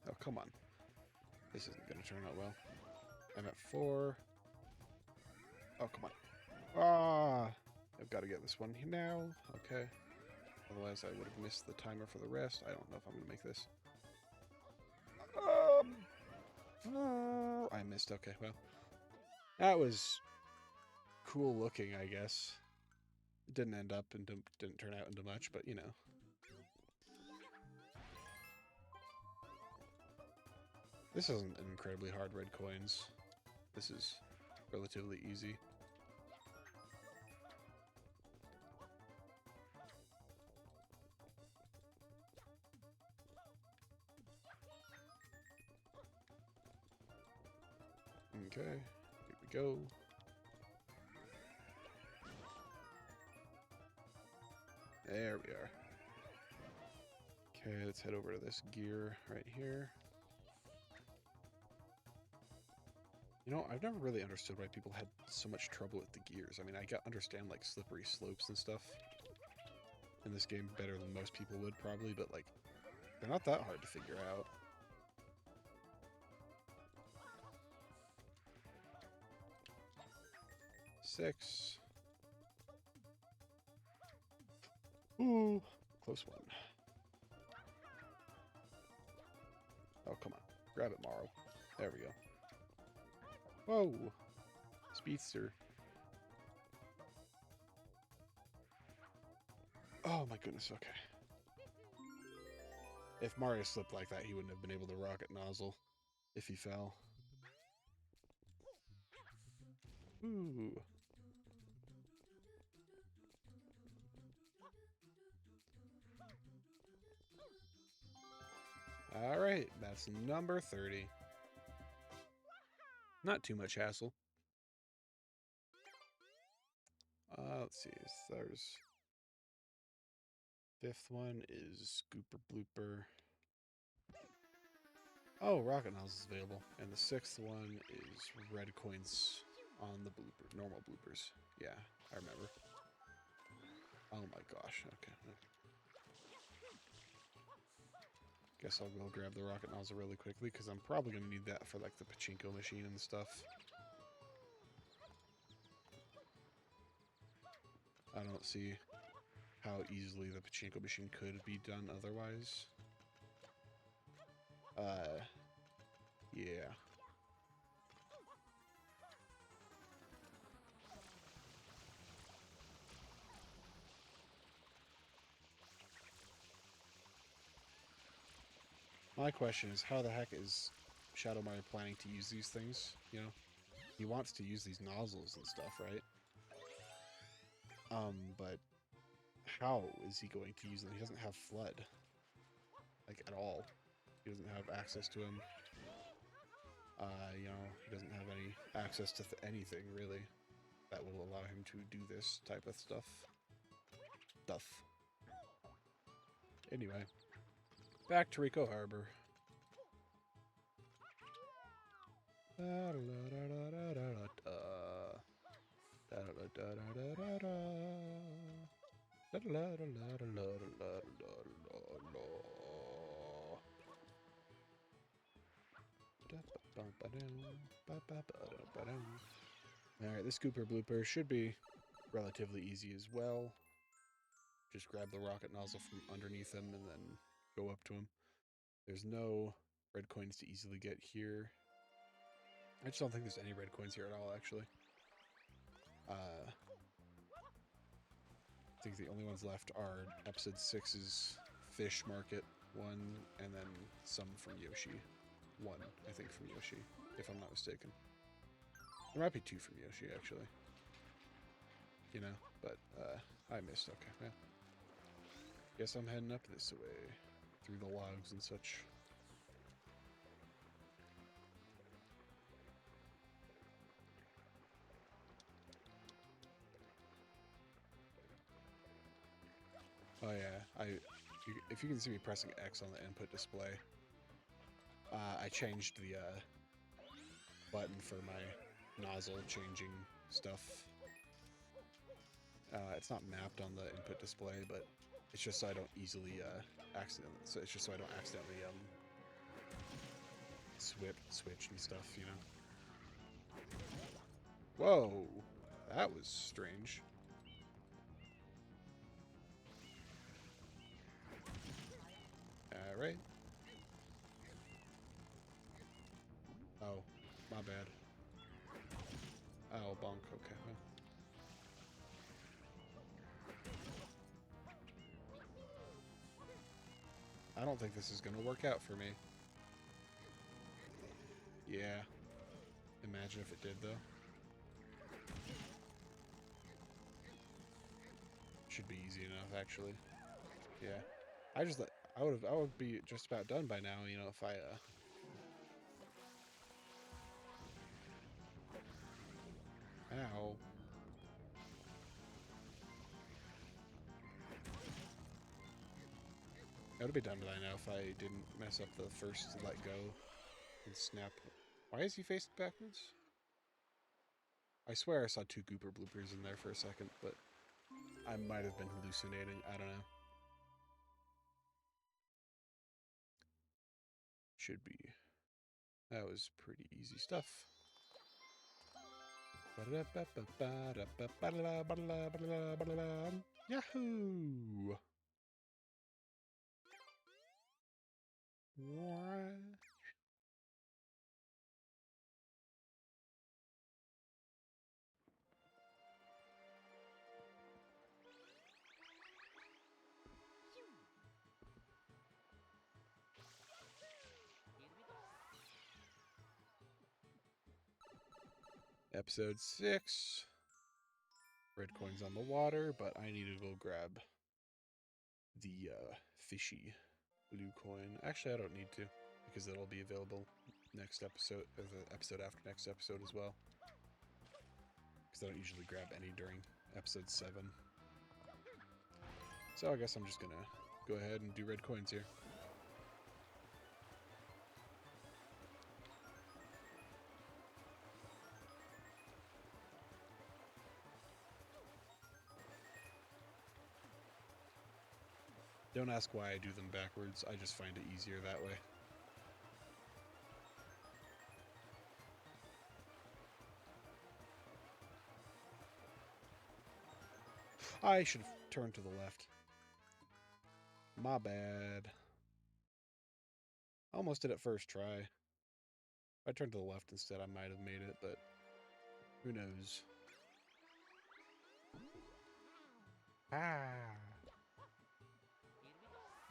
Oh, come on. This isn't going to turn out well. I'm at 4. Oh, come on. Ah! I've got to get this one now. Okay. Otherwise, I would have missed the timer for the rest. I don't know if I'm going to make this. I missed. Okay, well. That was cool looking, I guess. It didn't end up and didn't turn out into much, but This isn't an incredibly hard red coins. This is relatively easy. Okay, here we go. There we are. Okay, let's head over to this gear right here. I've never really understood why people had so much trouble with the gears. I mean, I understand, like, slippery slopes and stuff in this game better than most people would, probably, but, like, they're not that hard to figure out. 6. Ooh, close one. Oh, come on. Grab it, Morrow. There we go. Whoa. Speedster. Oh my goodness, okay. If Mario slipped like that, he wouldn't have been able to rocket nozzle if he fell. Ooh. Alright, that's number 30. Not too much hassle. Let's see, there's... 5th one is Scooper Blooper. Oh, Rocket Nozzle is available. And the 6th one is red coins on the blooper, normal bloopers. Yeah, I remember. Oh my gosh, okay. Guess I'll go grab the Rocket Nozzle really quickly, because I'm probably going to need that for, like, the pachinko machine and stuff. I don't see how easily the pachinko machine could be done otherwise. Yeah. My question is, how the heck is Shadow Mario planning to use these things, you know? He wants to use these nozzles and stuff, right? But how is he going to use them? He doesn't have FLUDD. Like, at all. He doesn't have access to him. You know, he doesn't have any access to anything, really, that will allow him to do this type of stuff. Anyway, back to Rico Harbor. Alright, this Scooper Blooper should be relatively easy as well. Just grab the rocket nozzle from underneath him and then go up to him. There's no red coins to easily get here. I just don't think there's any red coins here at all, actually. I think the only ones left are episode 6's fish market one, and then some from Yoshi. One, I think, from Yoshi, if I'm not mistaken. There might be 2 from Yoshi, actually. You know, but I missed. Okay, yeah. Guess I'm heading up this way, through the logs and such. Oh yeah, if you can see me pressing X on the input display, I changed the button for my nozzle changing stuff. It's not mapped on the input display, but it's just so I don't easily accidentally. So it's just so I don't accidentally switch and stuff, you know. Whoa, that was strange. All right. Oh, my bad. Oh, bonk. Okay. Well. I don't think this is gonna work out for me. Yeah. Imagine if it did, though. Should be easy enough, actually. Yeah. I would be just about done by now, you know, if I Ow. I would be done by now if I didn't mess up the first let go and snap. Why is he facing backwards? I swear I saw 2 Gooper bloopers in there for a second, but I might have been hallucinating. I don't know. Should be. That was pretty easy stuff. Yahoo! What? Episode 6. Red coins on the water, but I need to go grab the fishy blue coin. Actually, I don't need to, because it'll be available next episode, or the episode after next episode as well. Because I don't usually grab any during episode 7. So I guess I'm just gonna go ahead and do red coins here. Don't ask why I do them backwards, I just find it easier that way. I should have turned to the left. My bad. Almost did it first try. If I turned to the left instead, I might have made it, but who knows. Ah.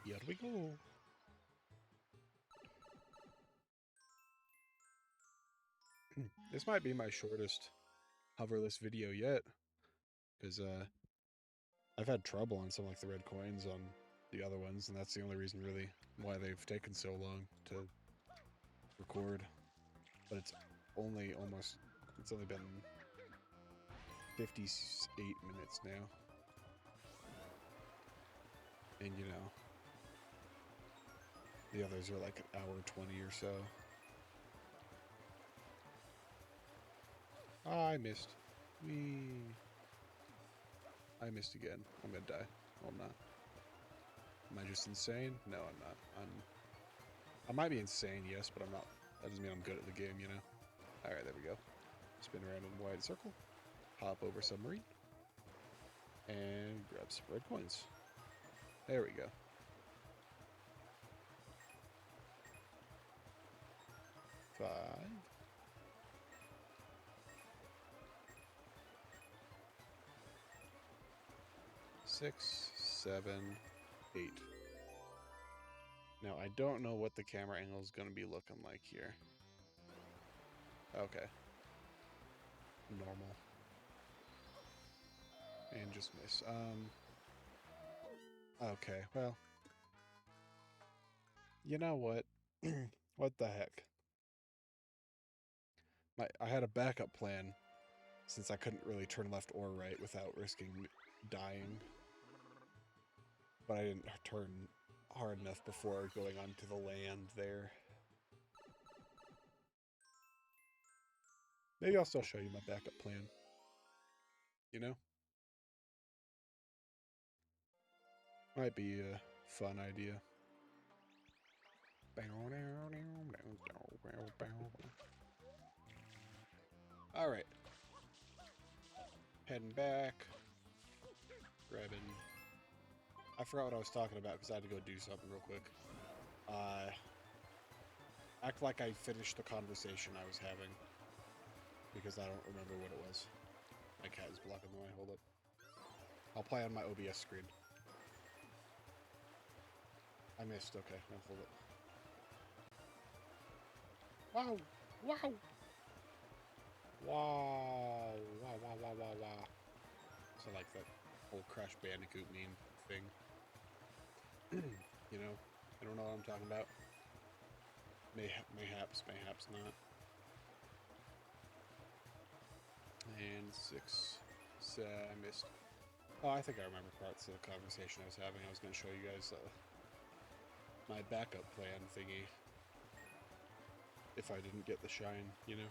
Here we go. This might be my shortest hoverless video yet, because I've had trouble on some like the red coins on the other ones, and that's the only reason really why they've taken so long to record. But it's only been 58 minutes now. And you know, the others are like an hour 20 or so. Oh, I missed. I missed again. I'm gonna die. No, I'm not. Am I just insane? No, I'm not. I might be insane, yes, but I'm not. That doesn't mean I'm good at the game, you know? Alright, there we go. Spin around in a wide circle. Hop over submarine. And grab some red coins. There we go. Five. Six, 7, 8. Now, I don't know what the camera angle is going to be looking like here. Okay. Normal. And just miss. Okay, well. You know what? What the heck? I had a backup plan, since I couldn't really turn left or right without risking dying. But I didn't turn hard enough before going onto the land there. Maybe I'll still show you my backup plan. You know? Might be a fun idea. Alright. Heading back. Grabbing... I forgot what I was talking about because I had to go do something real quick. Act like I finished the conversation I was having. Because I don't remember what it was. My cat is blocking the way. Hold up. I'll play on my OBS screen. I missed. Okay, now hold it. Wow! Wow! Wow! Wow, wow, wow, wow, wow. So like that whole Crash Bandicoot meme thing. You know? I don't know what I'm talking about. Mayhaps not. And 6. I missed. Oh, I think I remember parts of the conversation I was having. I was going to show you guys my backup plan thingy. If I didn't get the shine, you know?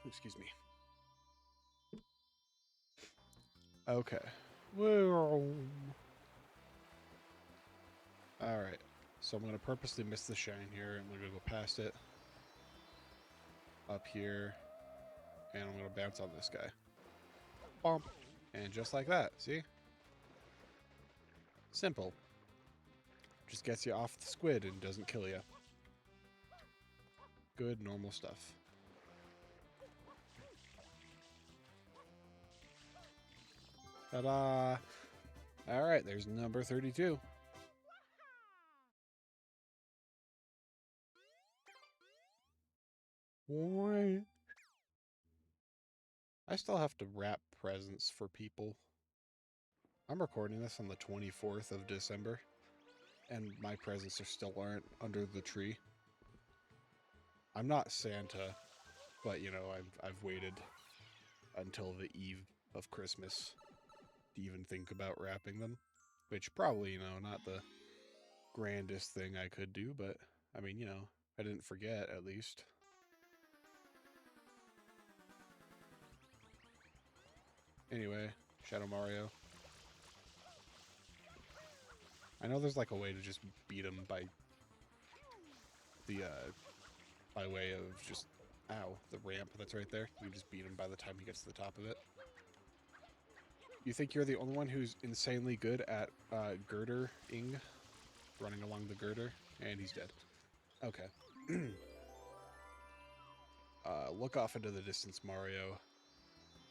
Excuse me. Okay. Whoa. Alright. So I'm going to purposely miss the shine here. I'm going to go past it. up here, and I'm gonna bounce on this guy. Bump. And just like that, see? Simple. Just gets you off the squid and doesn't kill you. Good, normal stuff. Ta-da! Alright, there's number 32. What? I still have to wrap presents for people. I'm recording this on the 24th of December, and my presents still aren't under the tree. I'm not Santa, but you know, I've waited until the eve of Christmas to even think about wrapping them, which probably, you know, not the grandest thing I could do, but I mean, you know, I didn't forget at least. Anyway, Shadow Mario. I know there's like a way to just beat him by the by way of just the ramp that's right there. You just beat him by the time he gets to the top of it. You think you're the only one who's insanely good at girdering, running along the girder, and he's dead. Okay. Look off into the distance, Mario.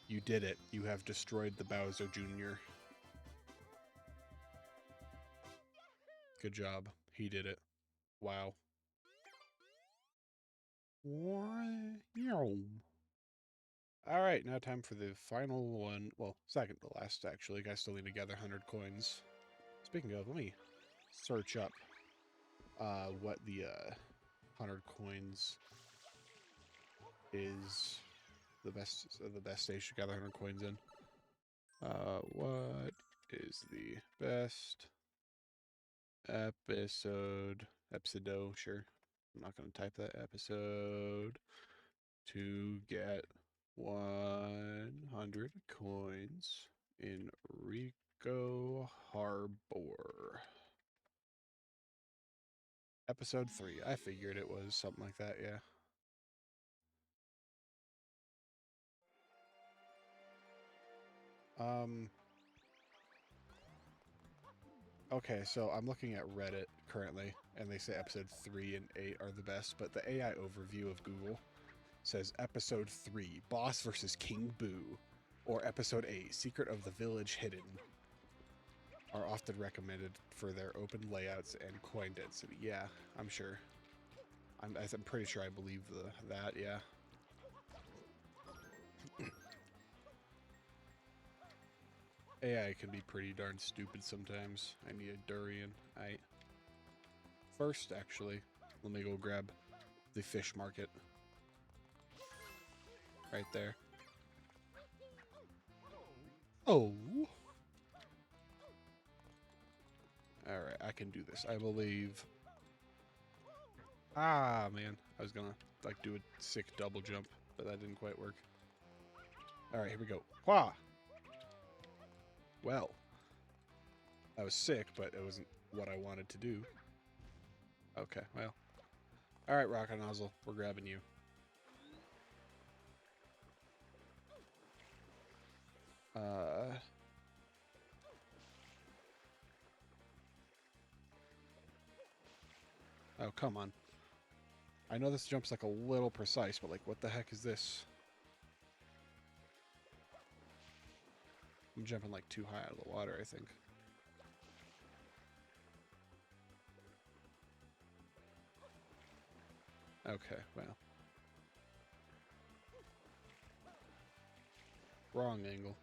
You did it. You have destroyed the Bowser Jr. Good job. He did it. Wow. Alright, now time for the final one. Well, second to last, actually. I still need to gather 100 coins. Speaking of, let me search up what the 100 coins is the best stage to gather 100 coins in. What is the best episode? Sure. I'm not going to type that episode to get 100 coins in Rico Harbor. Episode 3. I figured it was something like that, yeah. Okay, so I'm looking at Reddit currently, and they say episode 3 and 8 are the best, but the AI overview of Google says episode 3, Boss vs. King Boo, or episode 8, Secret of the Village Hidden, are often recommended for their open layouts and coin density. Yeah, I'm sure. I'm pretty sure I believe that, yeah. AI can be pretty darn stupid sometimes. I need a durian. First, actually, let me go grab the fish market. Right there. Oh! Alright, I can do this. I believe. Ah, man. I was gonna, like, do a sick double jump, but that didn't quite work. Alright, here we go. Wah! Well. That was sick, but it wasn't what I wanted to do. Okay, well. Alright, Rocket Nozzle. We're grabbing you. Oh, come on. I know this jump's like a little precise, but like, what the heck is this? I'm jumping like too high out of the water, I think. Okay, well. Wrong angle.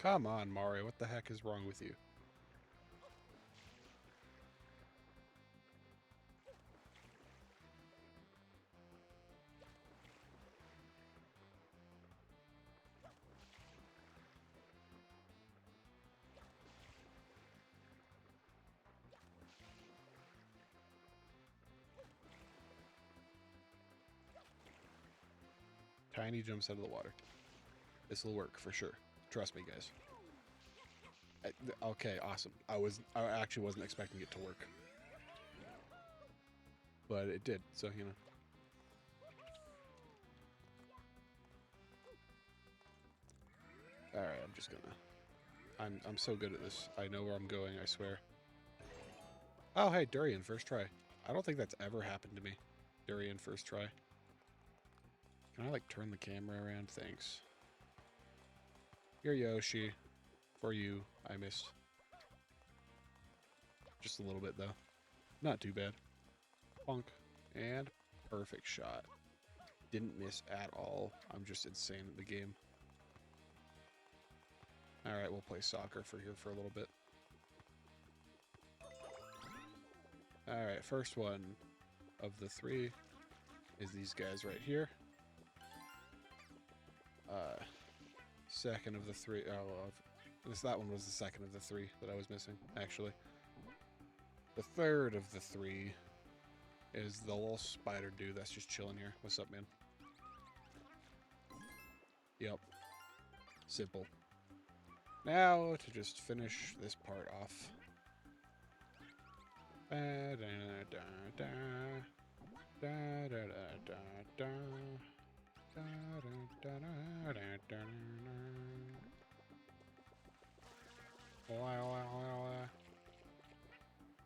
Come on, Mario. What the heck is wrong with you? Tiny jumps out of the water. This will work for sure. Trust me, guys. Okay, awesome. I actually wasn't expecting it to work, but it did. So you know. All right, I'm just gonna. I'm so good at this. I know where I'm going. I swear. Oh, hey, durian, first try. I don't think that's ever happened to me. Durian, first try. Can I like turn the camera around? Thanks. Here, Yoshi. For you, I missed. Just a little bit though. Not too bad. Bonk. And perfect shot. Didn't miss at all. I'm just insane at the game. Alright, we'll play soccer for here for a little bit. Alright, first one of the three is these guys right here. Second of the three. That one was the second of the three that I was missing, actually. The third of the three is the little spider dude that's just chilling here. What's up, man? Yep. Simple. Now to just finish this part off.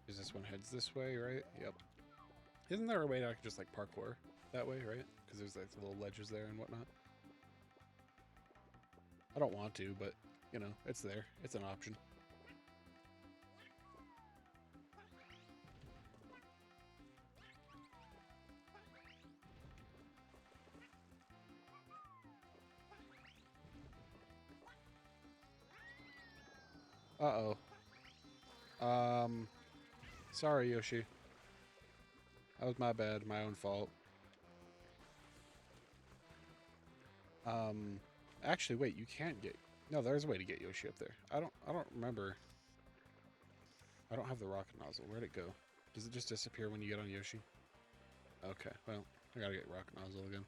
Is this one heads this way, right? Yep. Isn't there a way to just like parkour that way, right? Because there's like little ledges there and whatnot. I don't want to, but you know, it's there. It's an option. Uh-oh. Sorry, Yoshi. That was my bad, my own fault. Actually, wait, you can't get... No, there's a way to get Yoshi up there. I don't remember. I don't have the rocket nozzle. Where'd it go? Does it just disappear when you get on Yoshi? Okay, well, I gotta get rocket nozzle again.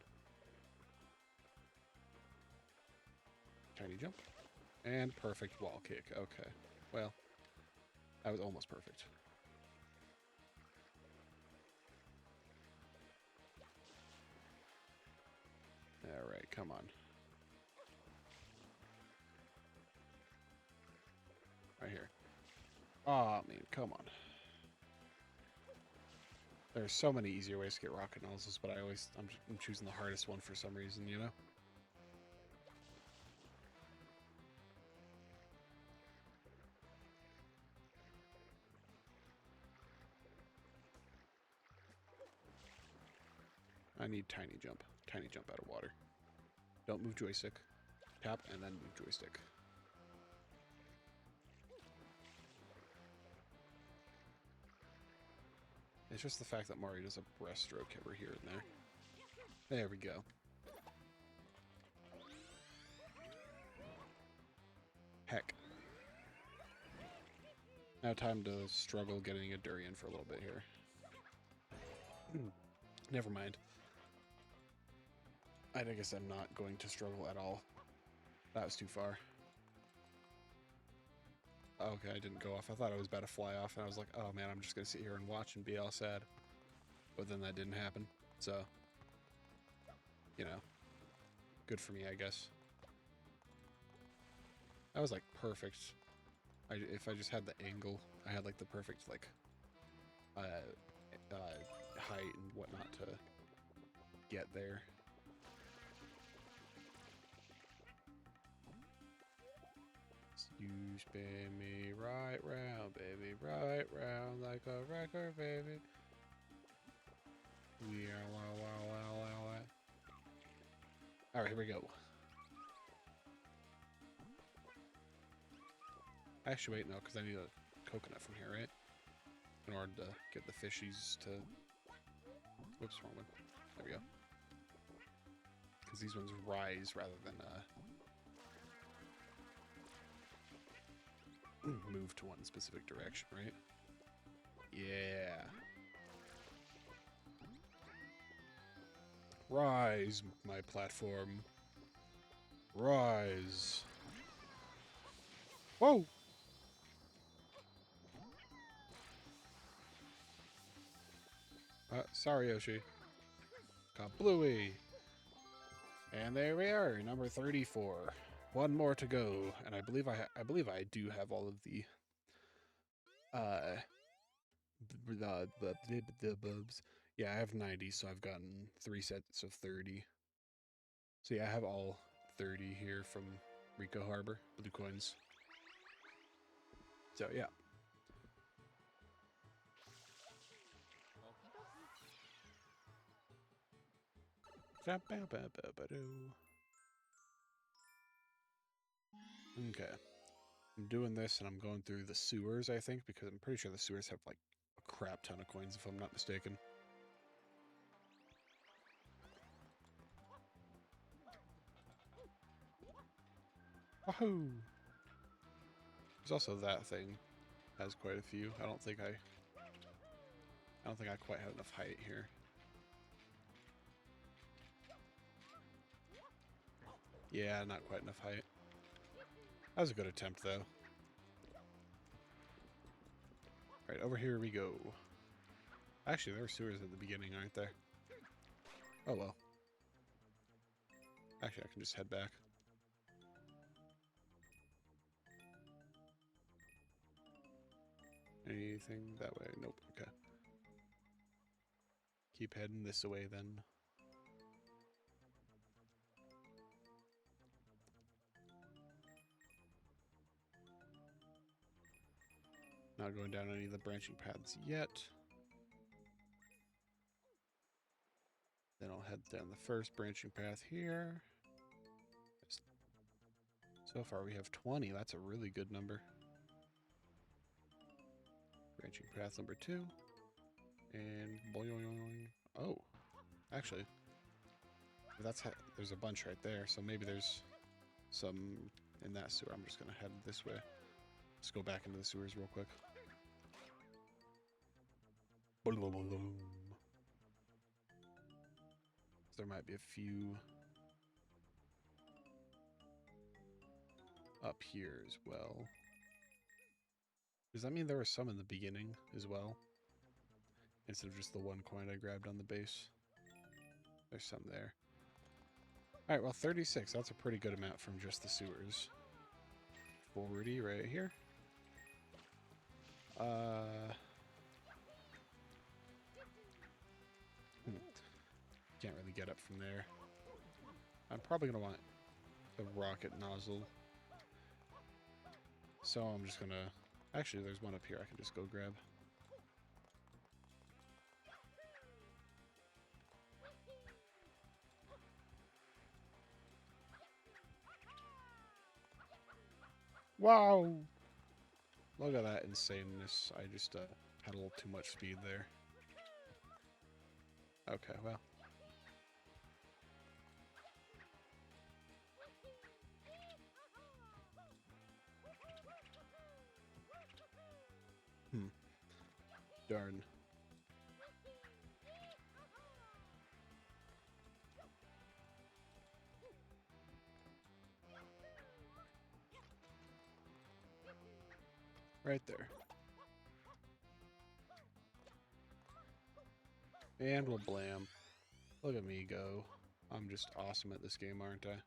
Tiny jump. And perfect wall kick. Okay. Well, that was almost perfect. Alright, come on. Right here. Aw, man, come on. There's so many easier ways to get rocket nozzles, but I'm choosing the hardest one for some reason, you know? I need tiny jump. Tiny jump out of water. Don't move joystick. Tap and then move joystick. It's just the fact that Mario does a breaststroke every here and there. There we go. Heck. Now time to struggle getting a durian for a little bit here. Never mind. I guess I'm not going to struggle at all. That was too far. Okay, I didn't go off. I thought I was about to fly off, and I was like, oh man, I'm just going to sit here and watch and be all sad. But then that didn't happen. So, you know, good for me, I guess. That was like perfect. If I just had the angle, I had like the perfect like height and whatnot to get there. You spin me right round, baby, right round like a record, baby. Yeah, wow. All right, here we go. Actually, wait, no, because I need a coconut from here, right? In order to get the fishies to... Whoops, wrong one. There we go. Because these ones rise rather than move to one specific direction, right? Yeah. Rise, my platform. Rise. Whoa! Sorry, Yoshi. Kablooey! And there we are, number 34. One more to go, and I believe I do have all of the bubs. Yeah, I have 90, so I've gotten 3 sets of 30. So yeah, I have all 30 here from Rico Harbor, blue coins. So yeah. Okay. I'm doing this and I'm going through the sewers, I think, because I'm pretty sure the sewers have like a crap ton of coins if I'm not mistaken. Wahoo! There's also that thing. Has quite a few. I don't think I quite have enough height here. Yeah, not quite enough height. That was a good attempt though. Right, over here we go. Actually, there were sewers at the beginning, aren't there? Oh well. Actually, I can just head back. Anything that way? Nope. Okay. Keep heading this way then. Not going down any of the branching paths yet. Then I'll head down the first branching path here. So far we have 20. That's a really good number. Branching path number 2. And boing. Oh, actually, there's a bunch right there. So maybe there's some in that sewer. I'm just gonna head this way. Let's go back into the sewers real quick. There might be a few up here as well. Does that mean there were some in the beginning as well? Instead of just the one coin I grabbed on the base. There's some there. Alright, well 36. That's a pretty good amount from just the sewers. 40 right here. Can't really get up from there. I'm probably going to want the rocket nozzle. So I'm just going to... Actually, there's one up here I can just go grab. Wow! Look at that insaneness. I just had a little too much speed there. Okay, well. Darn. Right there. And we'll blam. Look at me go. I'm just awesome at this game, aren't I?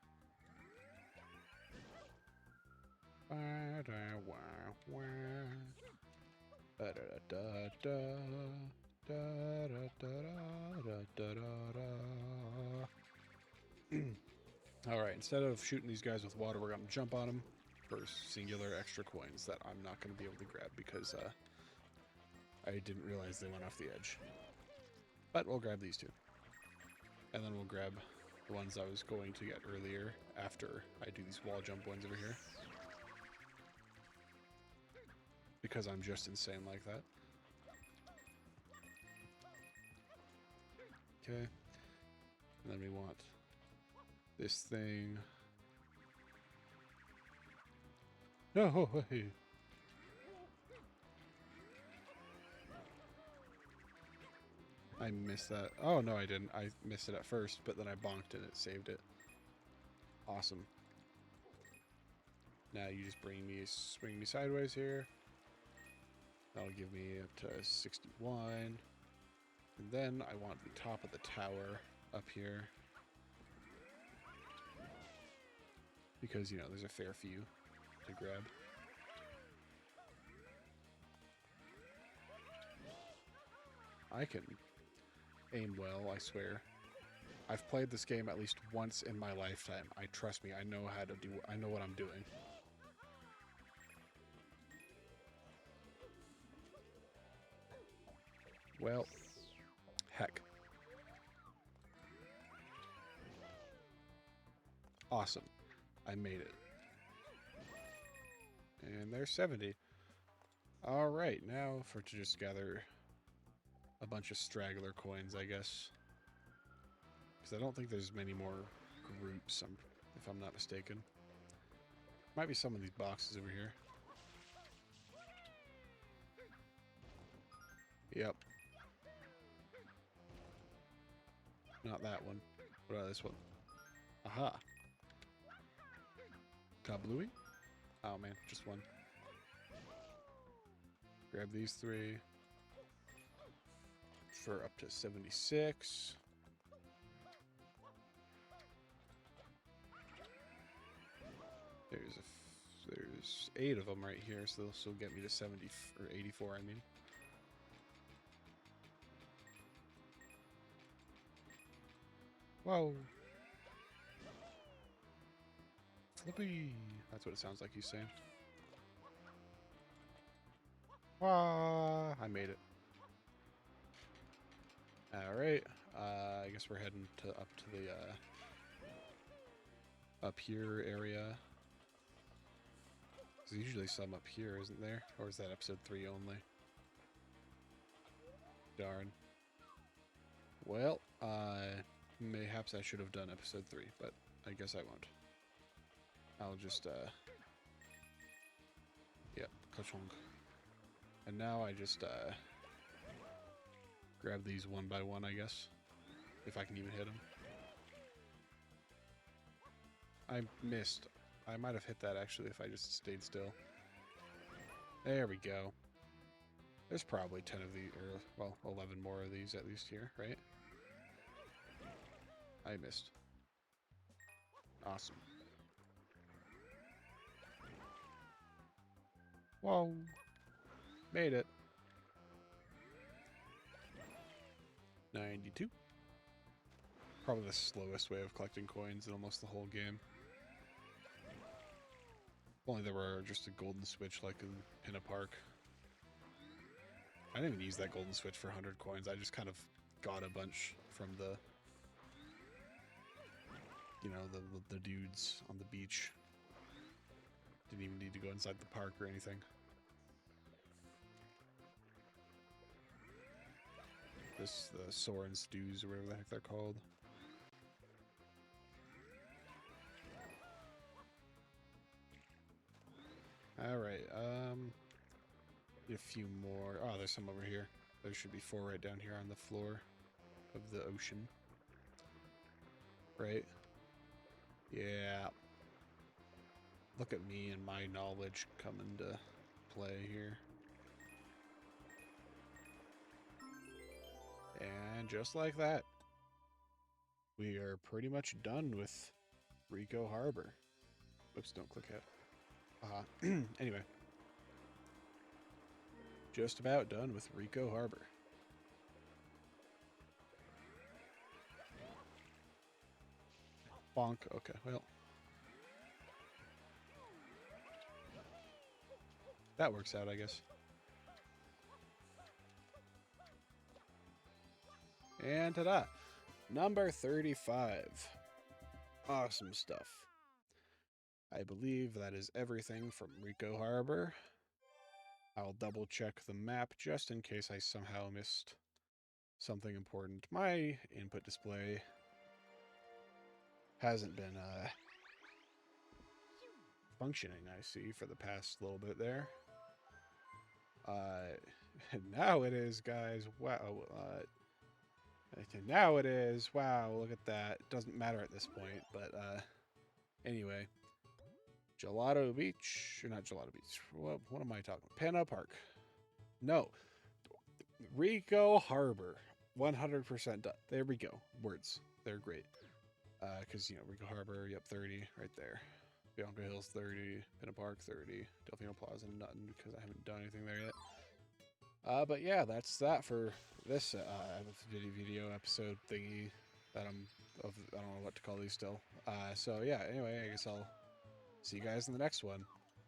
Alright, instead of shooting these guys with water, we're going to jump on them for singular extra coins that I'm not going to be able to grab because I didn't realize they went off the edge. But we'll grab these two. And then we'll grab the ones I was going to get earlier after I do these wall jump ones over here. Because I'm just insane like that. Okay. And then we want this thing. No, hey. I missed that. Oh, no, I didn't. I missed it at first, but then I bonked and it saved it. Awesome. Now you just swing me sideways here. That'll give me up to 61. And then I want the top of the tower up here. Because, you know, there's a fair few to grab. I can aim well, I swear. I've played this game at least once in my lifetime. Trust me, I know how to do. I know what I'm doing. Well, heck. Awesome. I made it. And there's 70. Alright, now to just gather a bunch of straggler coins, I guess. Because I don't think there's many more groups, if I'm not mistaken. Might be some of these boxes over here. Yep. Not that one. What about this one? Aha. Kablooey? Oh man, just one. Grab these 3. For up to 76. There's 8 of them right here, so they'll still get me to 70 or 84. I mean. Whoa. Flippy. That's what it sounds like he's saying. Ah, I made it. All right. I guess we're heading up to the up here area. There's usually some up here, isn't there? Or is that episode 3 only? Darn. Well, mayhaps I should have done episode 3, but I guess I won't. I'll just, yep, kachong. And now I just, grab these one by one, I guess. If I can even hit them. I missed. I might have hit that, actually, if I just stayed still. There we go. There's probably 10 of these, or, well, 11 more of these at least here, right? I missed. Awesome. Whoa. Made it. 92. Probably the slowest way of collecting coins in almost the whole game. If only there were just a golden switch like in Pinna Park. I didn't even use that golden switch for 100 coins. I just kind of got a bunch from the, you know, the dudes on the beach. Didn't even need to go inside the park or anything. The Soren stews or whatever the heck they're called. Alright, a few more. Oh, there's some over here. There should be 4 right down here on the floor of the ocean. Right? Yeah. Look at me and my knowledge coming to play here. And just like that, we are pretty much done with Rico Harbor. Oops, don't click it. Anyway. Just about done with Rico Harbor. Bonk. Okay, well. That works out, I guess. And ta-da! Number 35. Awesome stuff. I believe that is everything from Rico Harbor. I'll double check the map just in case I somehow missed something important. My input display hasn't been functioning, I see, for the past little bit there. Now it is, guys. Wow. And now it is. Wow, look at that. It doesn't matter at this point, but anyway. Gelato Beach, or not Gelato Beach. What am I talking about? Panna Park. No. Rico Harbor. 100% done. There we go. Words. They're great. Because, Rico Harbor, yep, 30 right there. Bianca Hills, 30. Panna Park, 30. Delfino Plaza, nothing because I haven't done anything there yet. But yeah, that's that for this video episode thingy that I don't know what to call these still. So yeah, anyway, I guess I'll see you guys in the next one.